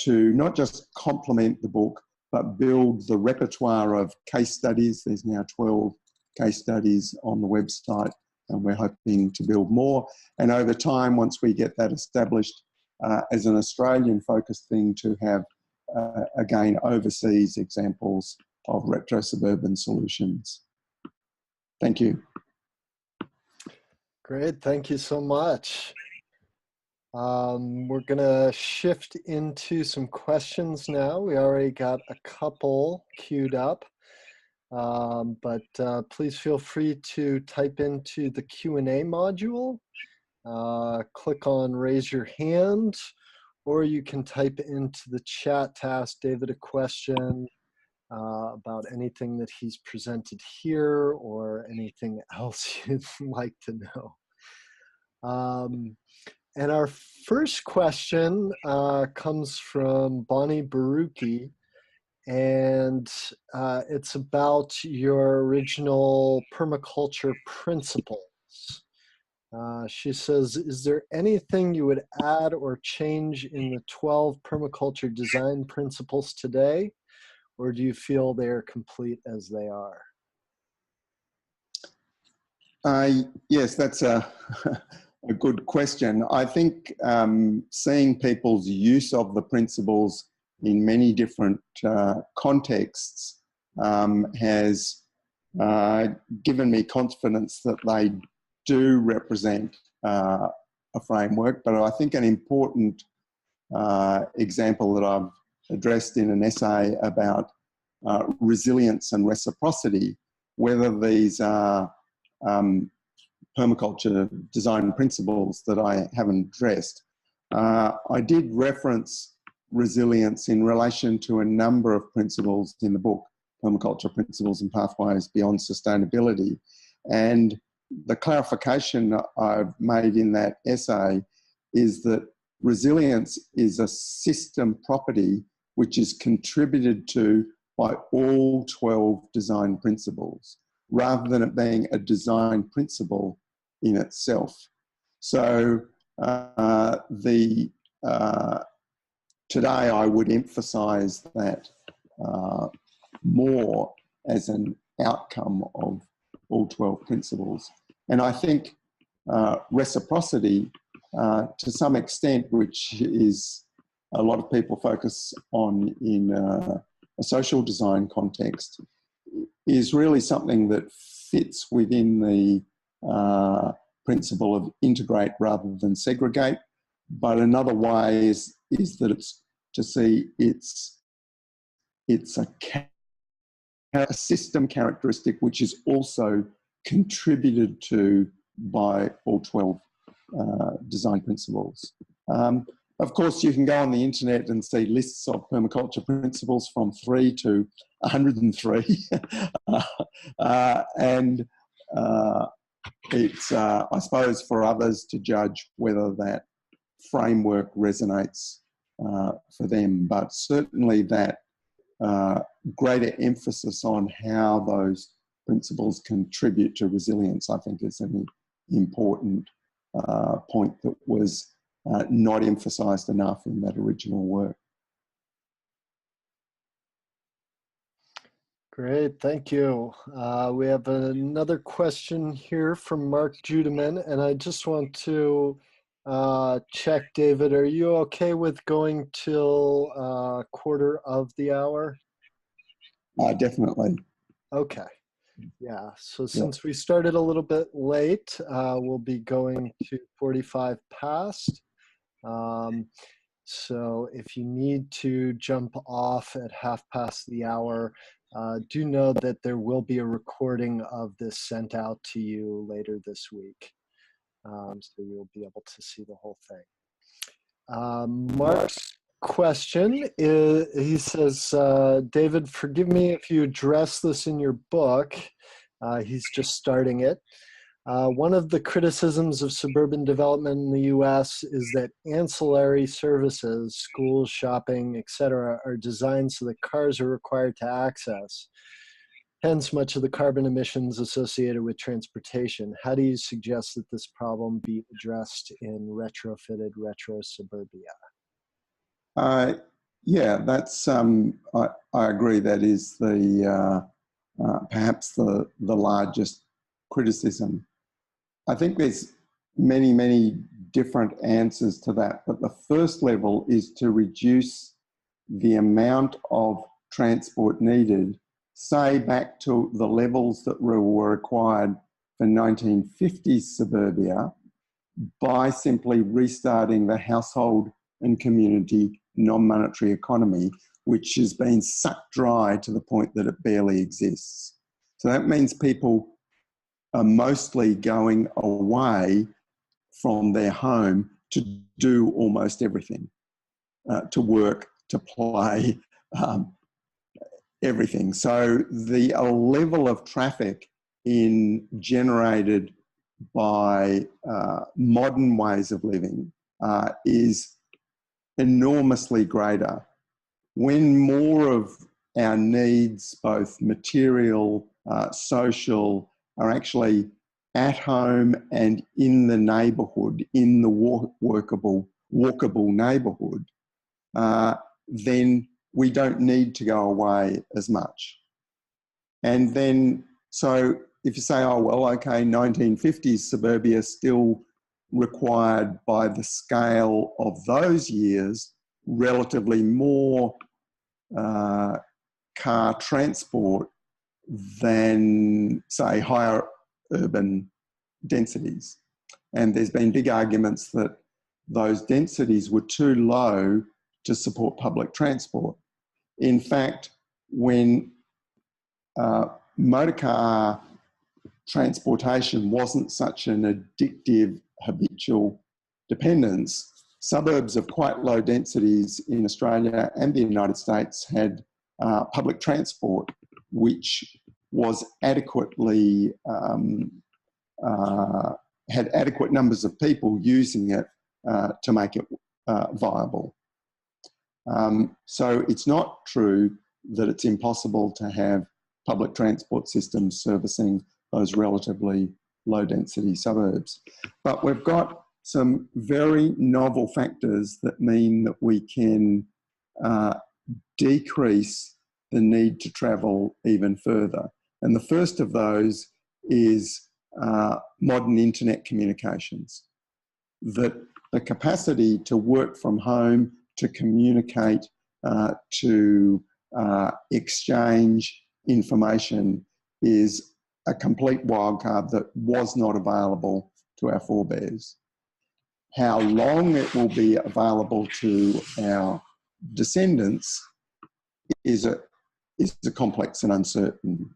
to not just complement the book, but build the repertoire of case studies. There's now 12 case studies on the website, and we're hoping to build more. And over time, once we get that established as an Australian-focused thing, to have, again, overseas examples of RetroSuburban solutions. Thank you. Great, thank you so much. We're gonna shift into some questions now. We already got a couple queued up, but please feel free to type into the Q&A module, click on raise your hand, or you can type into the chat to ask David a question about anything that he's presented here or anything else you'd like to know. And our first question comes from Bonnie Baruki, and it's about your original permaculture principles. She says, is there anything you would add or change in the 12 permaculture design principles today? or do you feel they're complete as they are? Yes, that's a good question. I think seeing people's use of the principles in many different contexts has given me confidence that they do represent a framework. But I think an important example that I've addressed in an essay about resilience and reciprocity, whether these are permaculture design principles that I haven't addressed. I did reference resilience in relation to a number of principles in the book, Permaculture Principles and Pathways Beyond Sustainability. And the clarification I've made in that essay is that resilience is a system property which is contributed to by all 12 design principles, rather than it being a design principle in itself. So today I would emphasize that more as an outcome of all 12 principles. And I think reciprocity, to some extent, which is a lot of people focus on in a social design context, is really something that fits within the principle of integrate rather than segregate. But another way is that it's to see it's a system characteristic which is also contributed to by all 12 design principles. Of course, you can go on the internet and see lists of permaculture principles from 3 to 103. And it's, I suppose, for others to judge whether that framework resonates for them. But certainly that greater emphasis on how those principles contribute to resilience, I think, is an important point that was not emphasised enough in that original work. Great, thank you. We have another question here from Mark Judeman, and I just want to check, David, are you okay with going till 1/4 hour? Definitely. Okay. Yeah, so since we started a little bit late, we'll be going to 45 past. So if you need to jump off at 1/2 the hour, do know that there will be a recording of this sent out to you later this week. So you'll be able to see the whole thing. Mark's question is, he says, David, forgive me if you address this in your book. He's just starting it. One of the criticisms of suburban development in the US is that ancillary services, schools, shopping, etc., are designed so that cars are required to access. Hence, much of the carbon emissions associated with transportation. How do you suggest that this problem be addressed in retrofitted RetroSuburbia? Yeah, that's, I agree, that is the perhaps the largest criticism. I think there's many different answers to that, but the first level is to reduce the amount of transport needed, say back to the levels that were required for 1950s suburbia, by simply restarting the household and community non-monetary economy, which has been sucked dry to the point that it barely exists. So that means people are mostly going away from their home to do almost everything, to work, to play, everything. So the level of traffic generated by modern ways of living is enormously greater. When more of our needs, both material, social, are actually at home and in the neighbourhood, in the walkable neighbourhood, then we don't need to go away as much. And then, so if you say, oh, well, okay, 1950s suburbia still required by the scale of those years relatively more car transport than, say, higher urban densities. And there's been big arguments that those densities were too low to support public transport. In fact, when motor car transportation wasn't such an addictive, habitual dependence, suburbs of quite low densities in Australia and the United States had public transport, which was adequately, had adequate numbers of people using it to make it viable. So it's not true that it's impossible to have public transport systems servicing those relatively low density suburbs. But we've got some very novel factors that mean that we can decrease the need to travel even further. And the first of those is modern internet communications. That the capacity to work from home, to communicate, to exchange information is a complete wildcard that was not available to our forebears. How long it will be available to our descendants is a complex and uncertain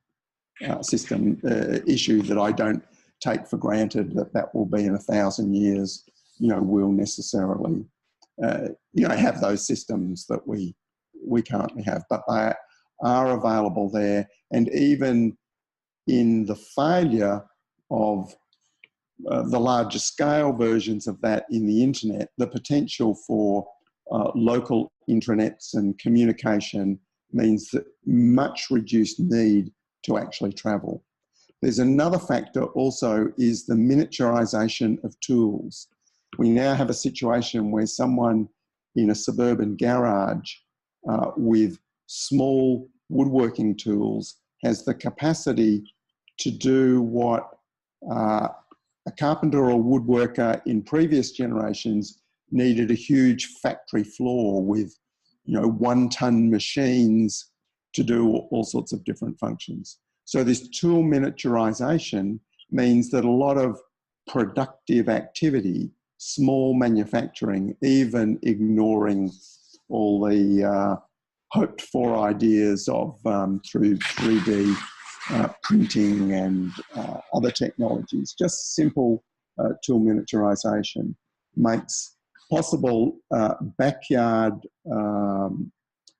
system issue that I don't take for granted that will be in 1,000 years, we'll necessarily, have those systems that we currently have, but they are available there. And even in the failure of the larger scale versions of that in the internet, the potential for local intranets and communication means that much reduced need to actually travel. There's another factor also is the miniaturization of tools. We now have a situation where someone in a suburban garage with small woodworking tools has the capacity to do what a carpenter or woodworker in previous generations needed a huge factory floor with, 1-ton machines to do all sorts of different functions. So this tool miniaturization means that a lot of productive activity, small manufacturing, even ignoring all the hoped for ideas of through 3D printing and other technologies, just simple tool miniaturization makes possible backyard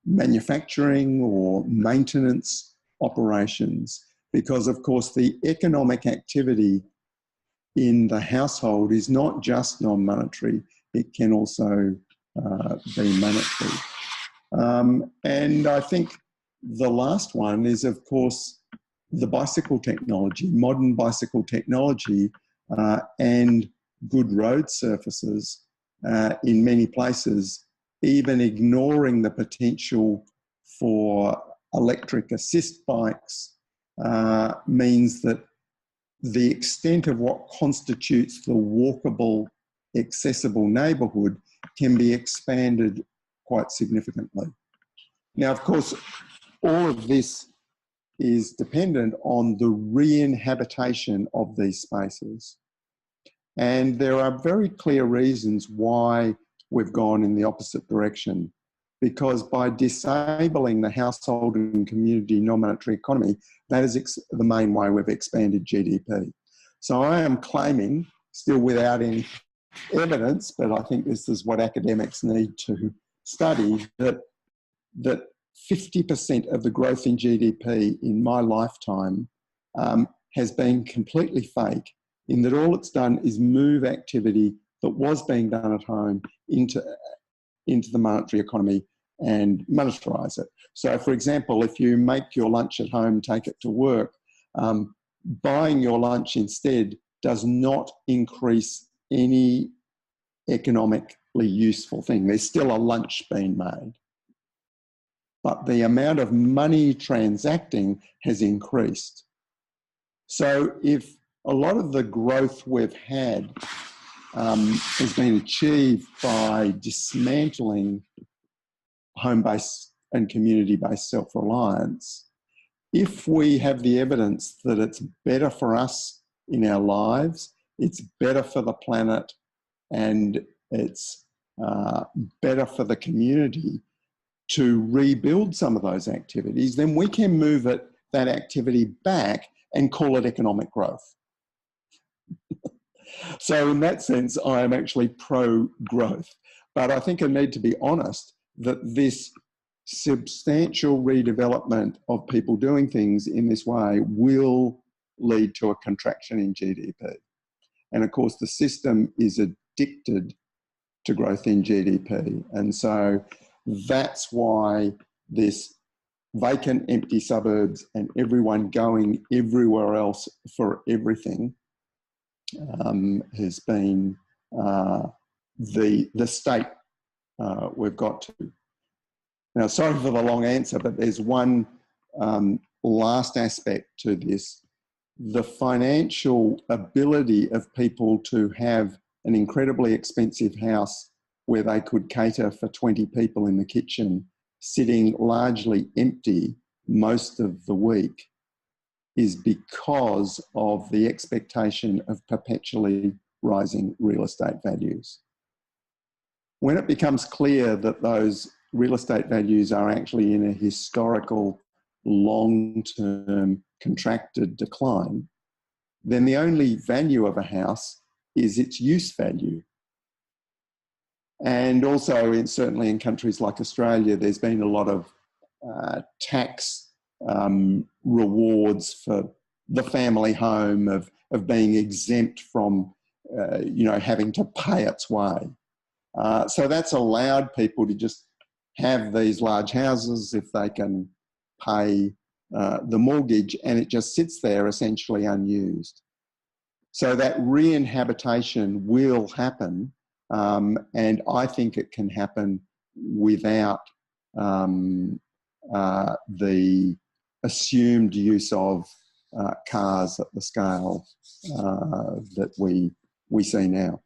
manufacturing or maintenance operations, because of course the economic activity in the household is not just non-monetary, it can also be monetary. And I think the last one is, of course, the bicycle technology, modern bicycle technology and good road surfaces in many places, even ignoring the potential for electric assist bikes, means that the extent of what constitutes the walkable, accessible neighbourhood can be expanded quite significantly. Now, of course, all of this is dependent on the re-inhabitation of these spaces. And there are very clear reasons why we've gone in the opposite direction. Because by disabling the household and community non-monetary economy, that is the main way we've expanded GDP. So I am claiming, still without any evidence, but I think this is what academics need to study, that 50% of the growth in GDP in my lifetime has been completely fake, in that all it's done is move activity that was being done at home into the monetary economy and monetize it. So, for example, if you make your lunch at home, take it to work, buying your lunch instead does not increase any economically useful thing. There's still a lunch being made. but the amount of money transacting has increased. So if a lot of the growth we've had has been achieved by dismantling home-based and community-based self-reliance, if we have the evidence that it's better for us in our lives, it's better for the planet, and it's better for the community to rebuild some of those activities, then we can move that activity back and call it economic growth. So in that sense, I am actually pro-growth. But I think I need to be honest that this substantial redevelopment of people doing things in this way will lead to a contraction in GDP. And of course, the system is addicted to growth in GDP. And so that's why this vacant, empty suburbs and everyone going everywhere else for everything has been the state we've got to. Now, sorry for the long answer, but there's one last aspect to this. The financial ability of people to have an incredibly expensive house where they could cater for 20 people in the kitchen, sitting largely empty most of the week, is because of the expectation of perpetually rising real estate values. When it becomes clear that those real estate values are actually in a historical, long-term, contracted decline, then the only value of a house is its use value. And also, certainly in countries like Australia, there's been a lot of tax rewards for the family home of being exempt from, having to pay its way. So that's allowed people to just have these large houses if they can pay the mortgage, and it just sits there essentially unused. So that re-inhabitation will happen, and I think it can happen without the assumed use of cars at the scale that we see now.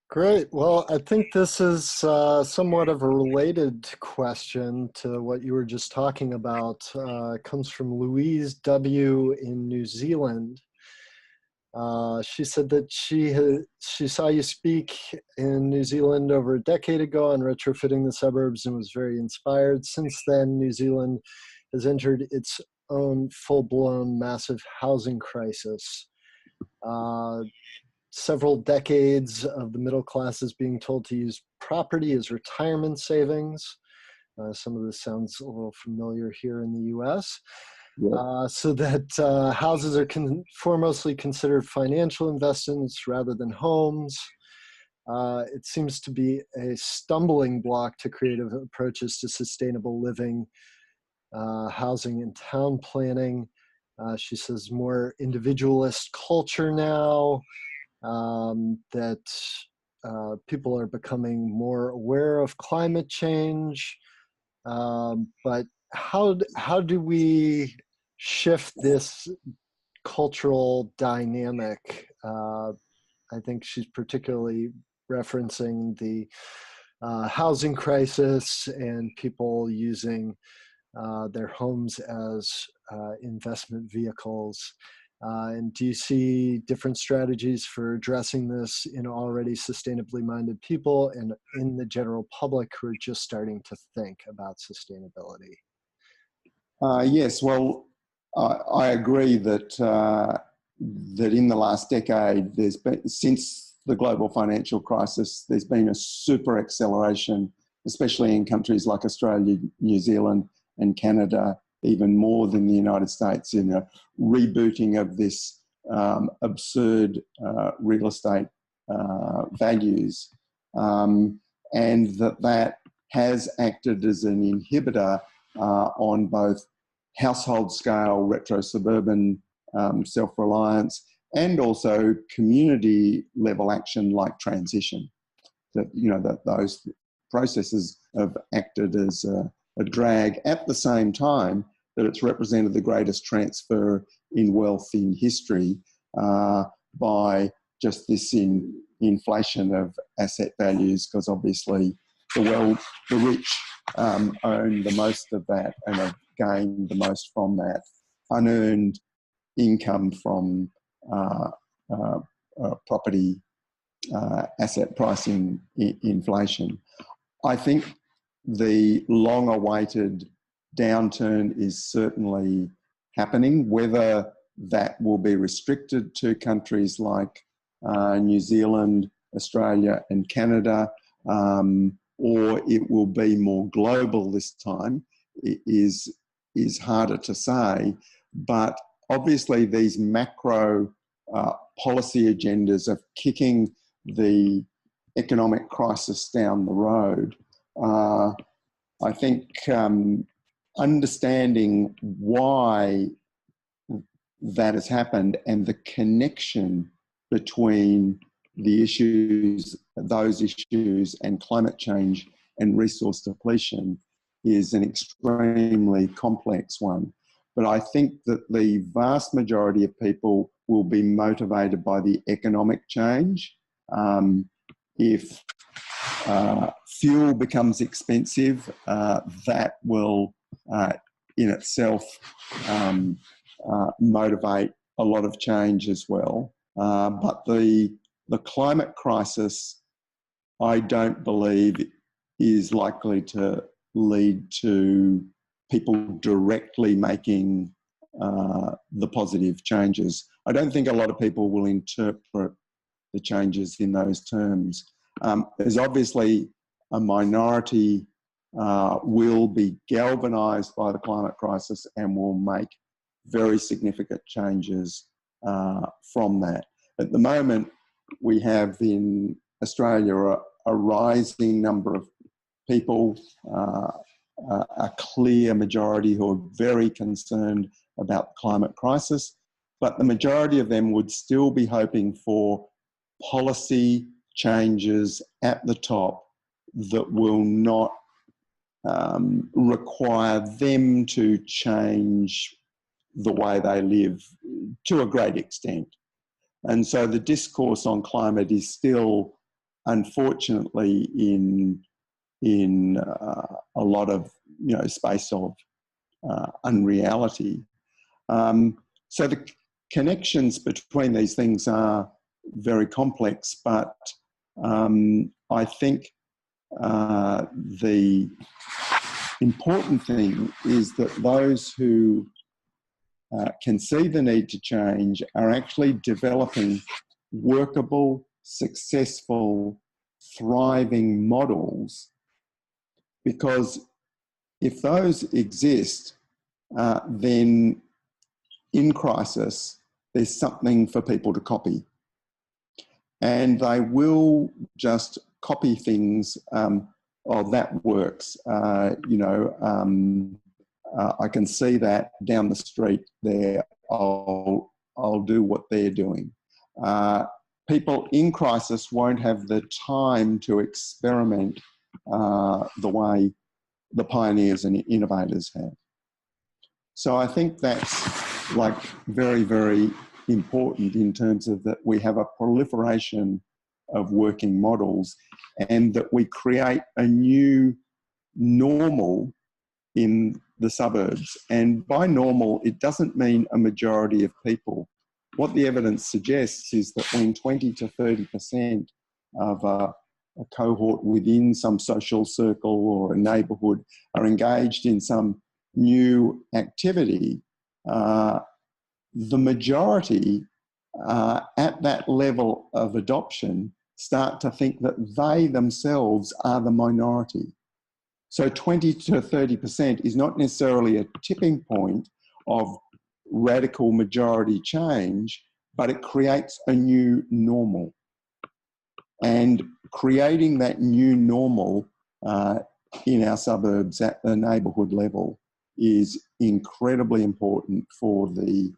Great. Well, I think this is somewhat of a related question to what you were just talking about. It comes from Louise W. in New Zealand. She said that she saw you speak in New Zealand over a decade ago on retrofitting the suburbs and was very inspired. Since then, New Zealand has entered its own full-blown massive housing crisis. Several decades of the middle classes being told to use property as retirement savings. Some of this sounds a little familiar here in the US. Yeah. So that houses are foremostly considered financial investments rather than homes. It seems to be a stumbling block to creative approaches to sustainable living, housing, and town planning. She says more individualist culture now. That people are becoming more aware of climate change, but how do we shift this cultural dynamic? I think she's particularly referencing the housing crisis and people using their homes as investment vehicles. And do you see different strategies for addressing this in already sustainably minded people and in the general public who are just starting to think about sustainability? Yes, well, I agree that that in the last decade, there's been, since the global financial crisis, there's been a super acceleration, especially in countries like Australia, New Zealand, and Canada, even more than the United States, in a rebooting of this absurd real estate values, and that has acted as an inhibitor on both household scale retro-suburban self-reliance and also community level action like transition. That those processes have acted as a drag, at the same time that it's represented the greatest transfer in wealth in history by just this inflation of asset values, because obviously the rich own the most of that and have gained the most from that. Unearned income from property asset pricing inflation. I think the long-awaited downturn is certainly happening. Whether that will be restricted to countries like New Zealand, Australia and Canada, or it will be more global this time, is harder to say. But obviously these macro policy agendas of kicking the economic crisis down the road, I think understanding why that has happened and the connection between the issues, those issues, and climate change and resource depletion is an extremely complex one. But I think that the vast majority of people will be motivated by the economic change. If fuel becomes expensive, that will in itself motivate a lot of change as well. But the climate crisis, I don't believe, is likely to lead to people directly making the positive changes. I don't think a lot of people will interpret the changes in those terms. There's obviously a minority will be galvanised by the climate crisis and will make very significant changes from that. At the moment, we have in Australia a rising number of people, a clear majority who are very concerned about the climate crisis, but the majority of them would still be hoping for policy changes at the top that will not require them to change the way they live to a great extent. And so the discourse on climate is still, unfortunately, in a lot of space of unreality. So the connections between these things are very complex, but I think the important thing is that those who can see the need to change are actually developing workable, successful, thriving models, because if those exist, then in crisis, there's something for people to copy. And they will just copy things, oh, that works. I can see that down the street there. I'll do what they're doing. People in crisis won't have the time to experiment the way the pioneers and innovators have. So I think that's like very, very important in terms of that we have a proliferation of working models and that we create a new normal in the suburbs. And by normal, it doesn't mean a majority of people. What the evidence suggests is that when 20 to 30% of a cohort within some social circle or a neighbourhood are engaged in some new activity, the majority at that level of adoption start to think that they themselves are the minority. So 20 to 30% is not necessarily a tipping point of radical majority change, but it creates a new normal. And creating that new normal in our suburbs at the neighbourhood level is incredibly important for the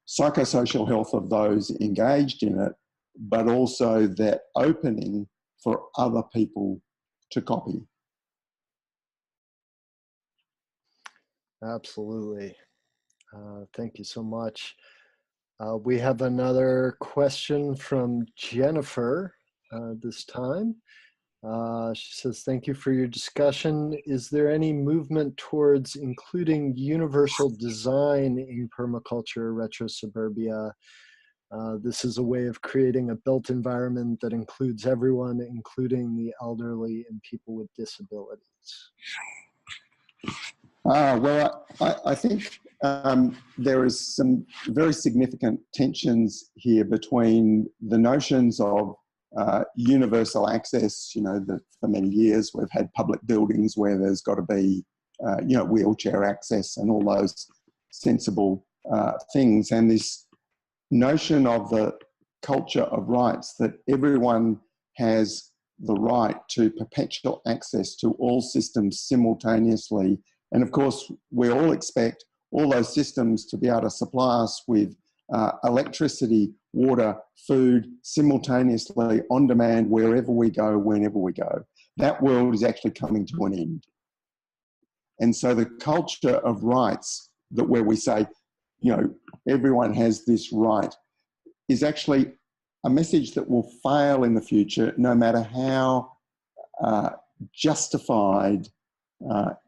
psychosocial health of those engaged in it, but also that opening for other people to copy. Absolutely. Thank you so much. We have another question from Jennifer this time. She says, thank you for your discussion. Is there any movement towards including universal design in permaculture, RetroSuburbia? This is a way of creating a built environment that includes everyone, including the elderly and people with disabilities. Well, I think there is some very significant tensions here between the notions of universal access. You know, that for many years we've had public buildings where there's got to be, you know, wheelchair access and all those sensible things. And this notion of the culture of rights, that everyone has the right to perpetual access to all systems simultaneously. And of course, we all expect all those systems to be able to supply us with electricity, water, food, simultaneously, on demand, wherever we go, whenever we go. That world is actually coming to an end. And so the culture of rights, that where we say, you know, everyone has this right, is actually a message that will fail in the future, no matter how justified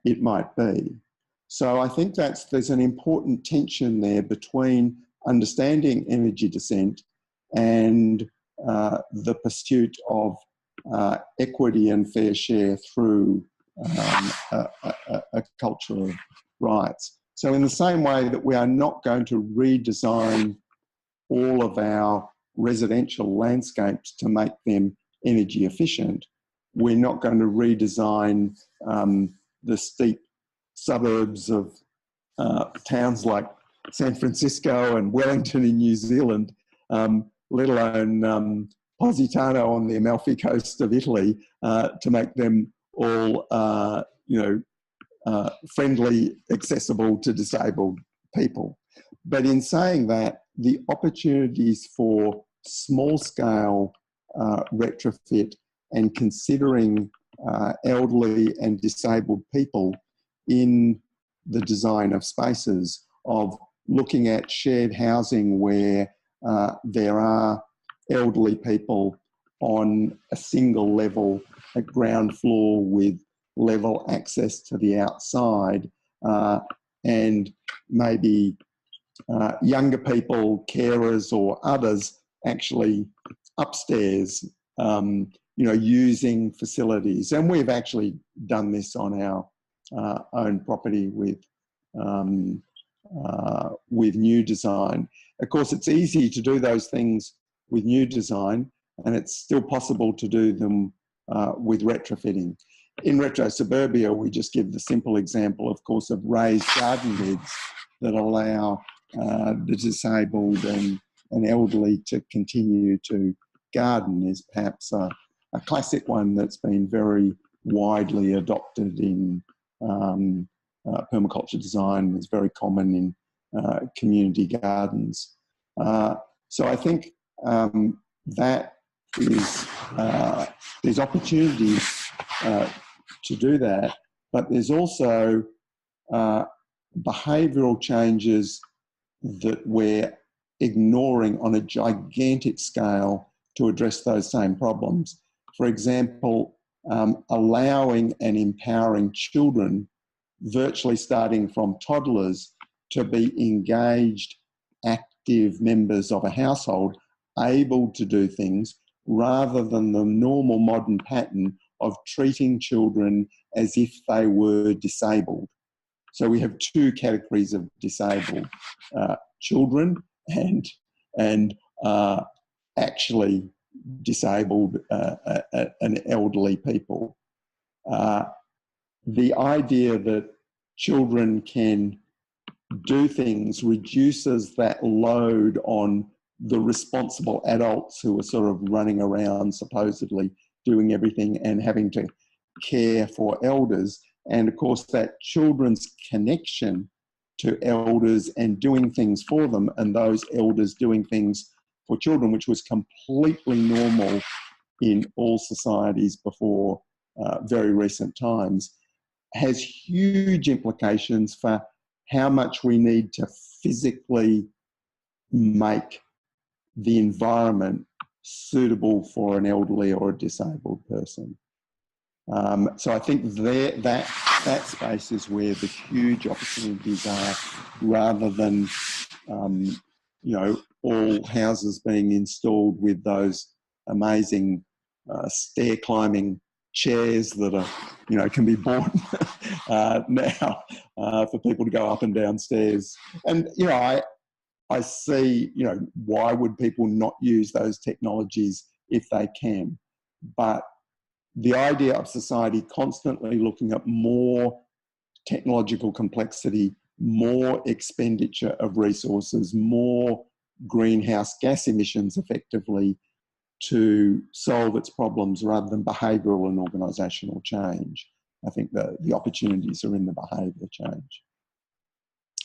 it might be. So I think there's an important tension there between understanding energy descent and the pursuit of equity and fair share through a culture of rights. So in the same way that we are not going to redesign all of our residential landscapes to make them energy efficient, we're not going to redesign the steep suburbs of towns like San Francisco and Wellington in New Zealand, let alone Positano on the Amalfi Coast of Italy, to make them all, you know, friendly, accessible to disabled people. But in saying that, the opportunities for small-scale retrofit and considering elderly and disabled people in the design of spaces, of looking at shared housing where there are elderly people on a single level at ground floor with level access to the outside, and maybe younger people, carers or others actually upstairs, you know, using facilities. And we've actually done this on our own property with new design. Of course, it's easy to do those things with new design, and it's still possible to do them with retrofitting. In RetroSuburbia, we just give the simple example, of course, of raised garden beds that allow the disabled and elderly to continue to garden. Is perhaps a classic one that's been very widely adopted in permaculture design. It's very common in community gardens. So I think that is, there's opportunities to do that, but there's also behavioural changes that we're ignoring on a gigantic scale to address those same problems. For example, allowing and empowering children, virtually starting from toddlers, to be engaged, active members of a household, able to do things, rather than the normal modern pattern of treating children as if they were disabled. So we have two categories of disabled, children and actually disabled and elderly people. The idea that children can do things reduces that load on the responsible adults who are sort of running around supposedly doing everything and having to care for elders. And of course, that children's connection to elders and doing things for them, and those elders doing things for children, which was completely normal in all societies before very recent times, has huge implications for how much we need to physically make the environment suitable for an elderly or a disabled person. So I think that space is where the huge opportunities are, rather than all houses being installed with those amazing stair climbing chairs that are can be bought now for people to go up and down stairs. And I see why would people not use those technologies if they can, but the idea of society constantly looking at more technological complexity, more expenditure of resources, more greenhouse gas emissions effectively to solve its problems rather than behavioural and organisational change. I think the opportunities are in the behaviour change.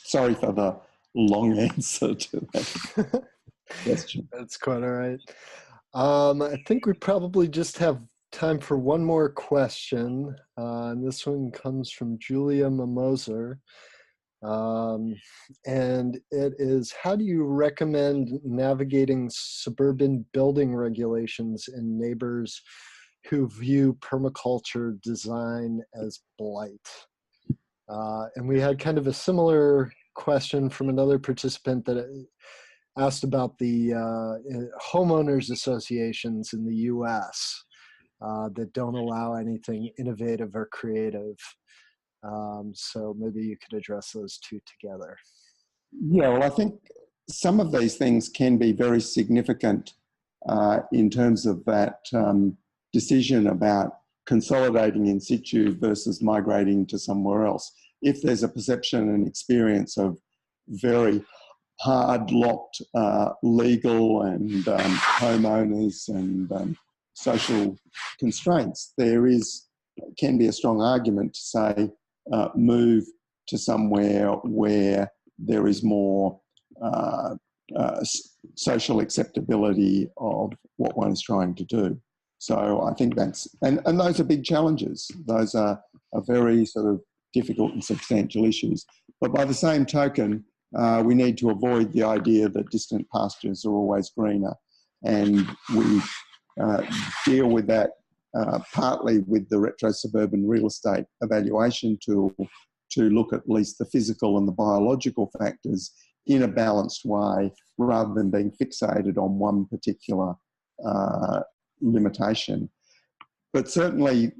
Sorry for the long answer to that question. That's quite all right. I think we probably just have time for one more question. And this one comes from Julia Mimoser. And it is, how do you recommend navigating suburban building regulations in neighbors who view permaculture design as blight? And we had kind of a similar question from another participant that asked about the homeowners associations in the US that don't allow anything innovative or creative. So maybe you could address those two together. Yeah, well, I think some of these things can be very significant in terms of that decision about consolidating in situ versus migrating to somewhere else. If there's a perception and experience of very hard locked legal and homeowners and social constraints, there can be a strong argument to say move to somewhere where there is more social acceptability of what one is trying to do. So I think and those are big challenges. Those are very sort of difficult and substantial issues. But by the same token, we need to avoid the idea that distant pastures are always greener. And we deal with that partly with the RetroSuburban real estate evaluation tool to look at least the physical and the biological factors in a balanced way, rather than being fixated on one particular limitation. But certainly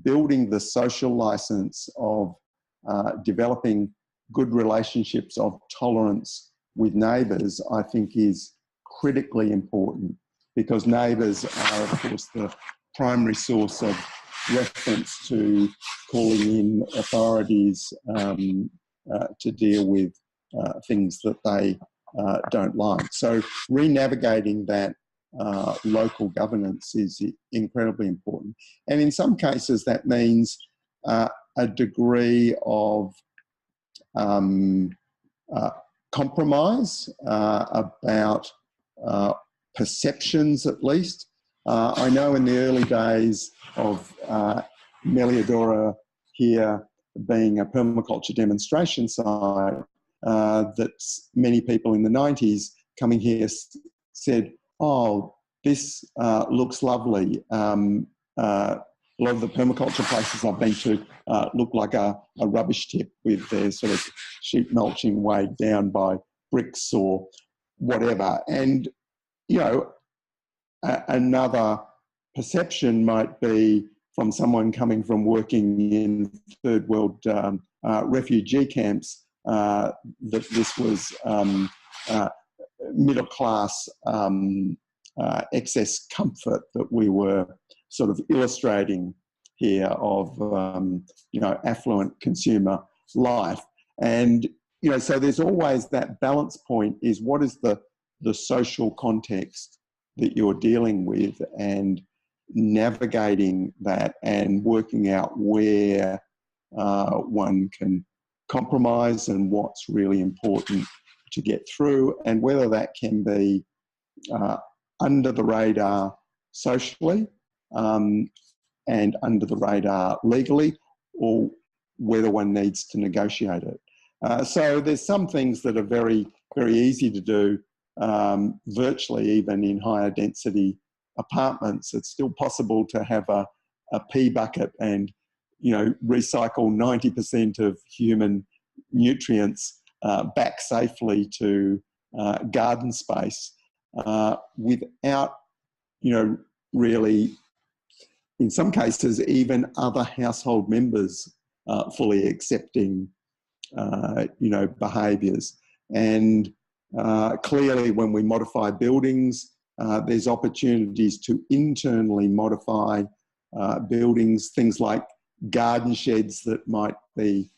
building the social license of developing good relationships of tolerance with neighbours, I think is critically important, because neighbours are, of course, the primary source of reference to calling in authorities to deal with things that they don't like. So re-navigating that local governance is incredibly important. And in some cases, that means a degree of compromise about perceptions, at least. I know in the early days of Meliadora here being a permaculture demonstration site, that many people in the 90s coming here said, oh, this looks lovely. A lot of the permaculture places I've been to look like a rubbish tip with their sort of sheet mulching weighed down by bricks or whatever. And, another perception might be from someone coming from working in third world refugee camps that this was middle class excess comfort that we were sort of illustrating here of affluent consumer life. And so there's always that balance point, is what is the social context that you're dealing with, and navigating that and working out where one can compromise and what's really important to get through, and whether that can be under the radar socially, and under the radar legally, or whether one needs to negotiate it. So there's some things that are very, very easy to do, virtually even in higher density apartments. It's still possible to have a pea bucket and, you know, recycle 90% of human nutrients back safely to garden space without, you know, really, in some cases, even other household members fully accepting, you know, behaviours. And clearly, when we modify buildings, there's opportunities to internally modify buildings, things like garden sheds that might be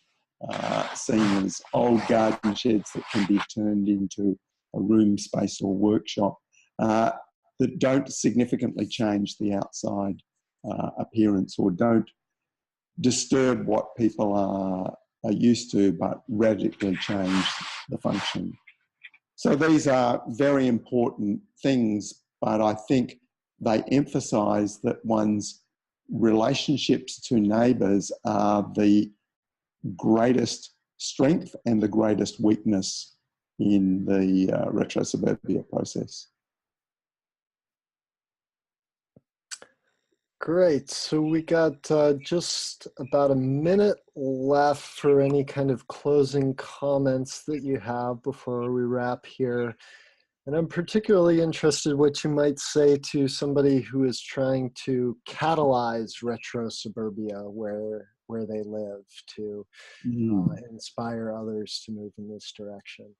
seen as old garden sheds that can be turned into a room space or workshop that don't significantly change the outside appearance or don't disturb what people are used to, but radically change the function. So these are very important things, but I think they emphasise that one's relationships to neighbours are the greatest strength and the greatest weakness in the RetroSuburbia process. Great. So we got just about a minute left for any kind of closing comments that you have before we wrap here. And I'm particularly interested what you might say to somebody who is trying to catalyze RetroSuburbia where they live to inspire others to move in this direction.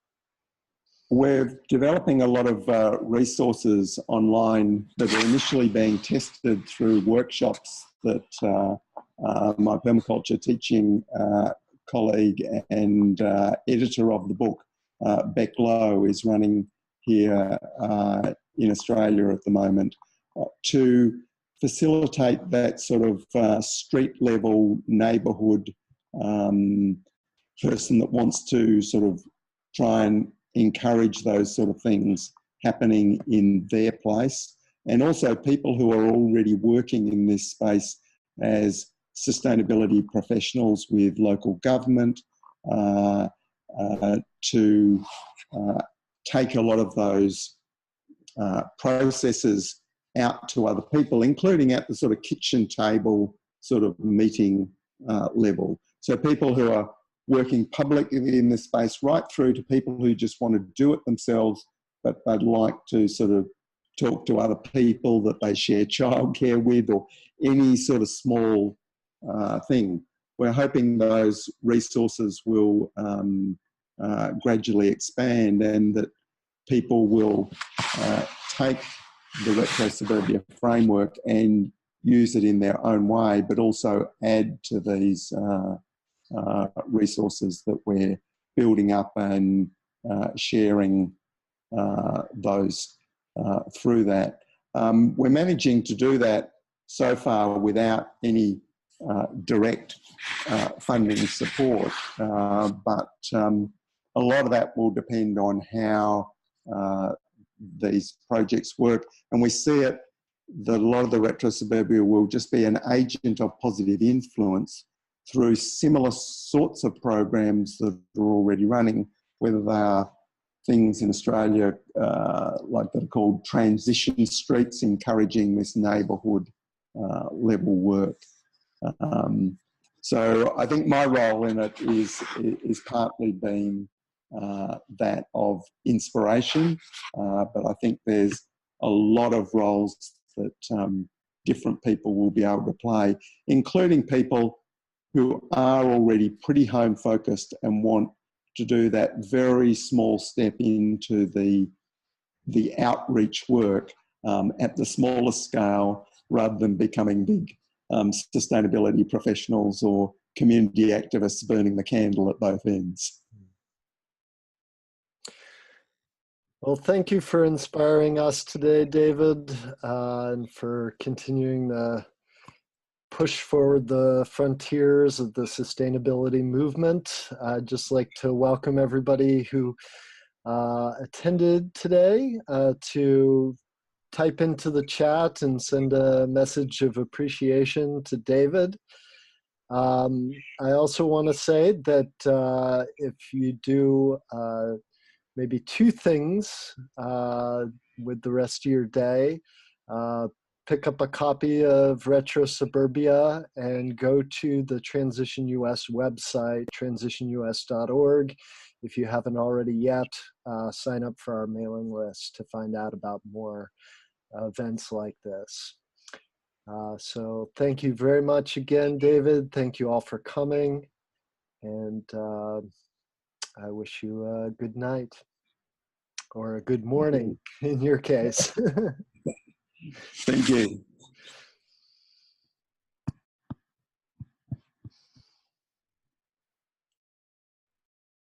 We're developing a lot of resources online that are initially being tested through workshops that my permaculture teaching colleague and editor of the book, Beck Lowe, is running here in Australia at the moment to facilitate that sort of street level neighbourhood person that wants to sort of try and encourage those sort of things happening in their place, and also people who are already working in this space as sustainability professionals with local government to take a lot of those processes out to other people, including at the sort of kitchen table sort of meeting level. So people who are working publicly in this space, right through to people who just want to do it themselves, but they'd like to sort of talk to other people that they share childcare with, or any sort of small thing. We're hoping those resources will gradually expand, and that people will take the RetroSuburbia framework and use it in their own way, but also add to these resources that we're building up and sharing those through that. We're managing to do that so far without any direct funding support, but a lot of that will depend on how these projects work. And we see it that a lot of the RetroSuburbia will just be an agent of positive influence through similar sorts of programs that are already running, whether they are things in Australia like that are called transition streets, encouraging this neighbourhood level work. So I think my role in it is partly been that of inspiration, but I think there's a lot of roles that different people will be able to play, including people who are already pretty home focused and want to do that very small step into the outreach work at the smallest scale, rather than becoming big sustainability professionals or community activists burning the candle at both ends. Well, thank you for inspiring us today, David, and for continuing to push forward the frontiers of the sustainability movement. I'd just like to welcome everybody who attended today to type into the chat and send a message of appreciation to David. I also want to say that if you do maybe two things with the rest of your day, pick up a copy of RetroSuburbia and go to the Transition US website, transitionus.org. If you haven't already yet, sign up for our mailing list to find out about more events like this. So thank you very much again, David. Thank you all for coming. And I wish you a good night or a good morning in your case. Thank you.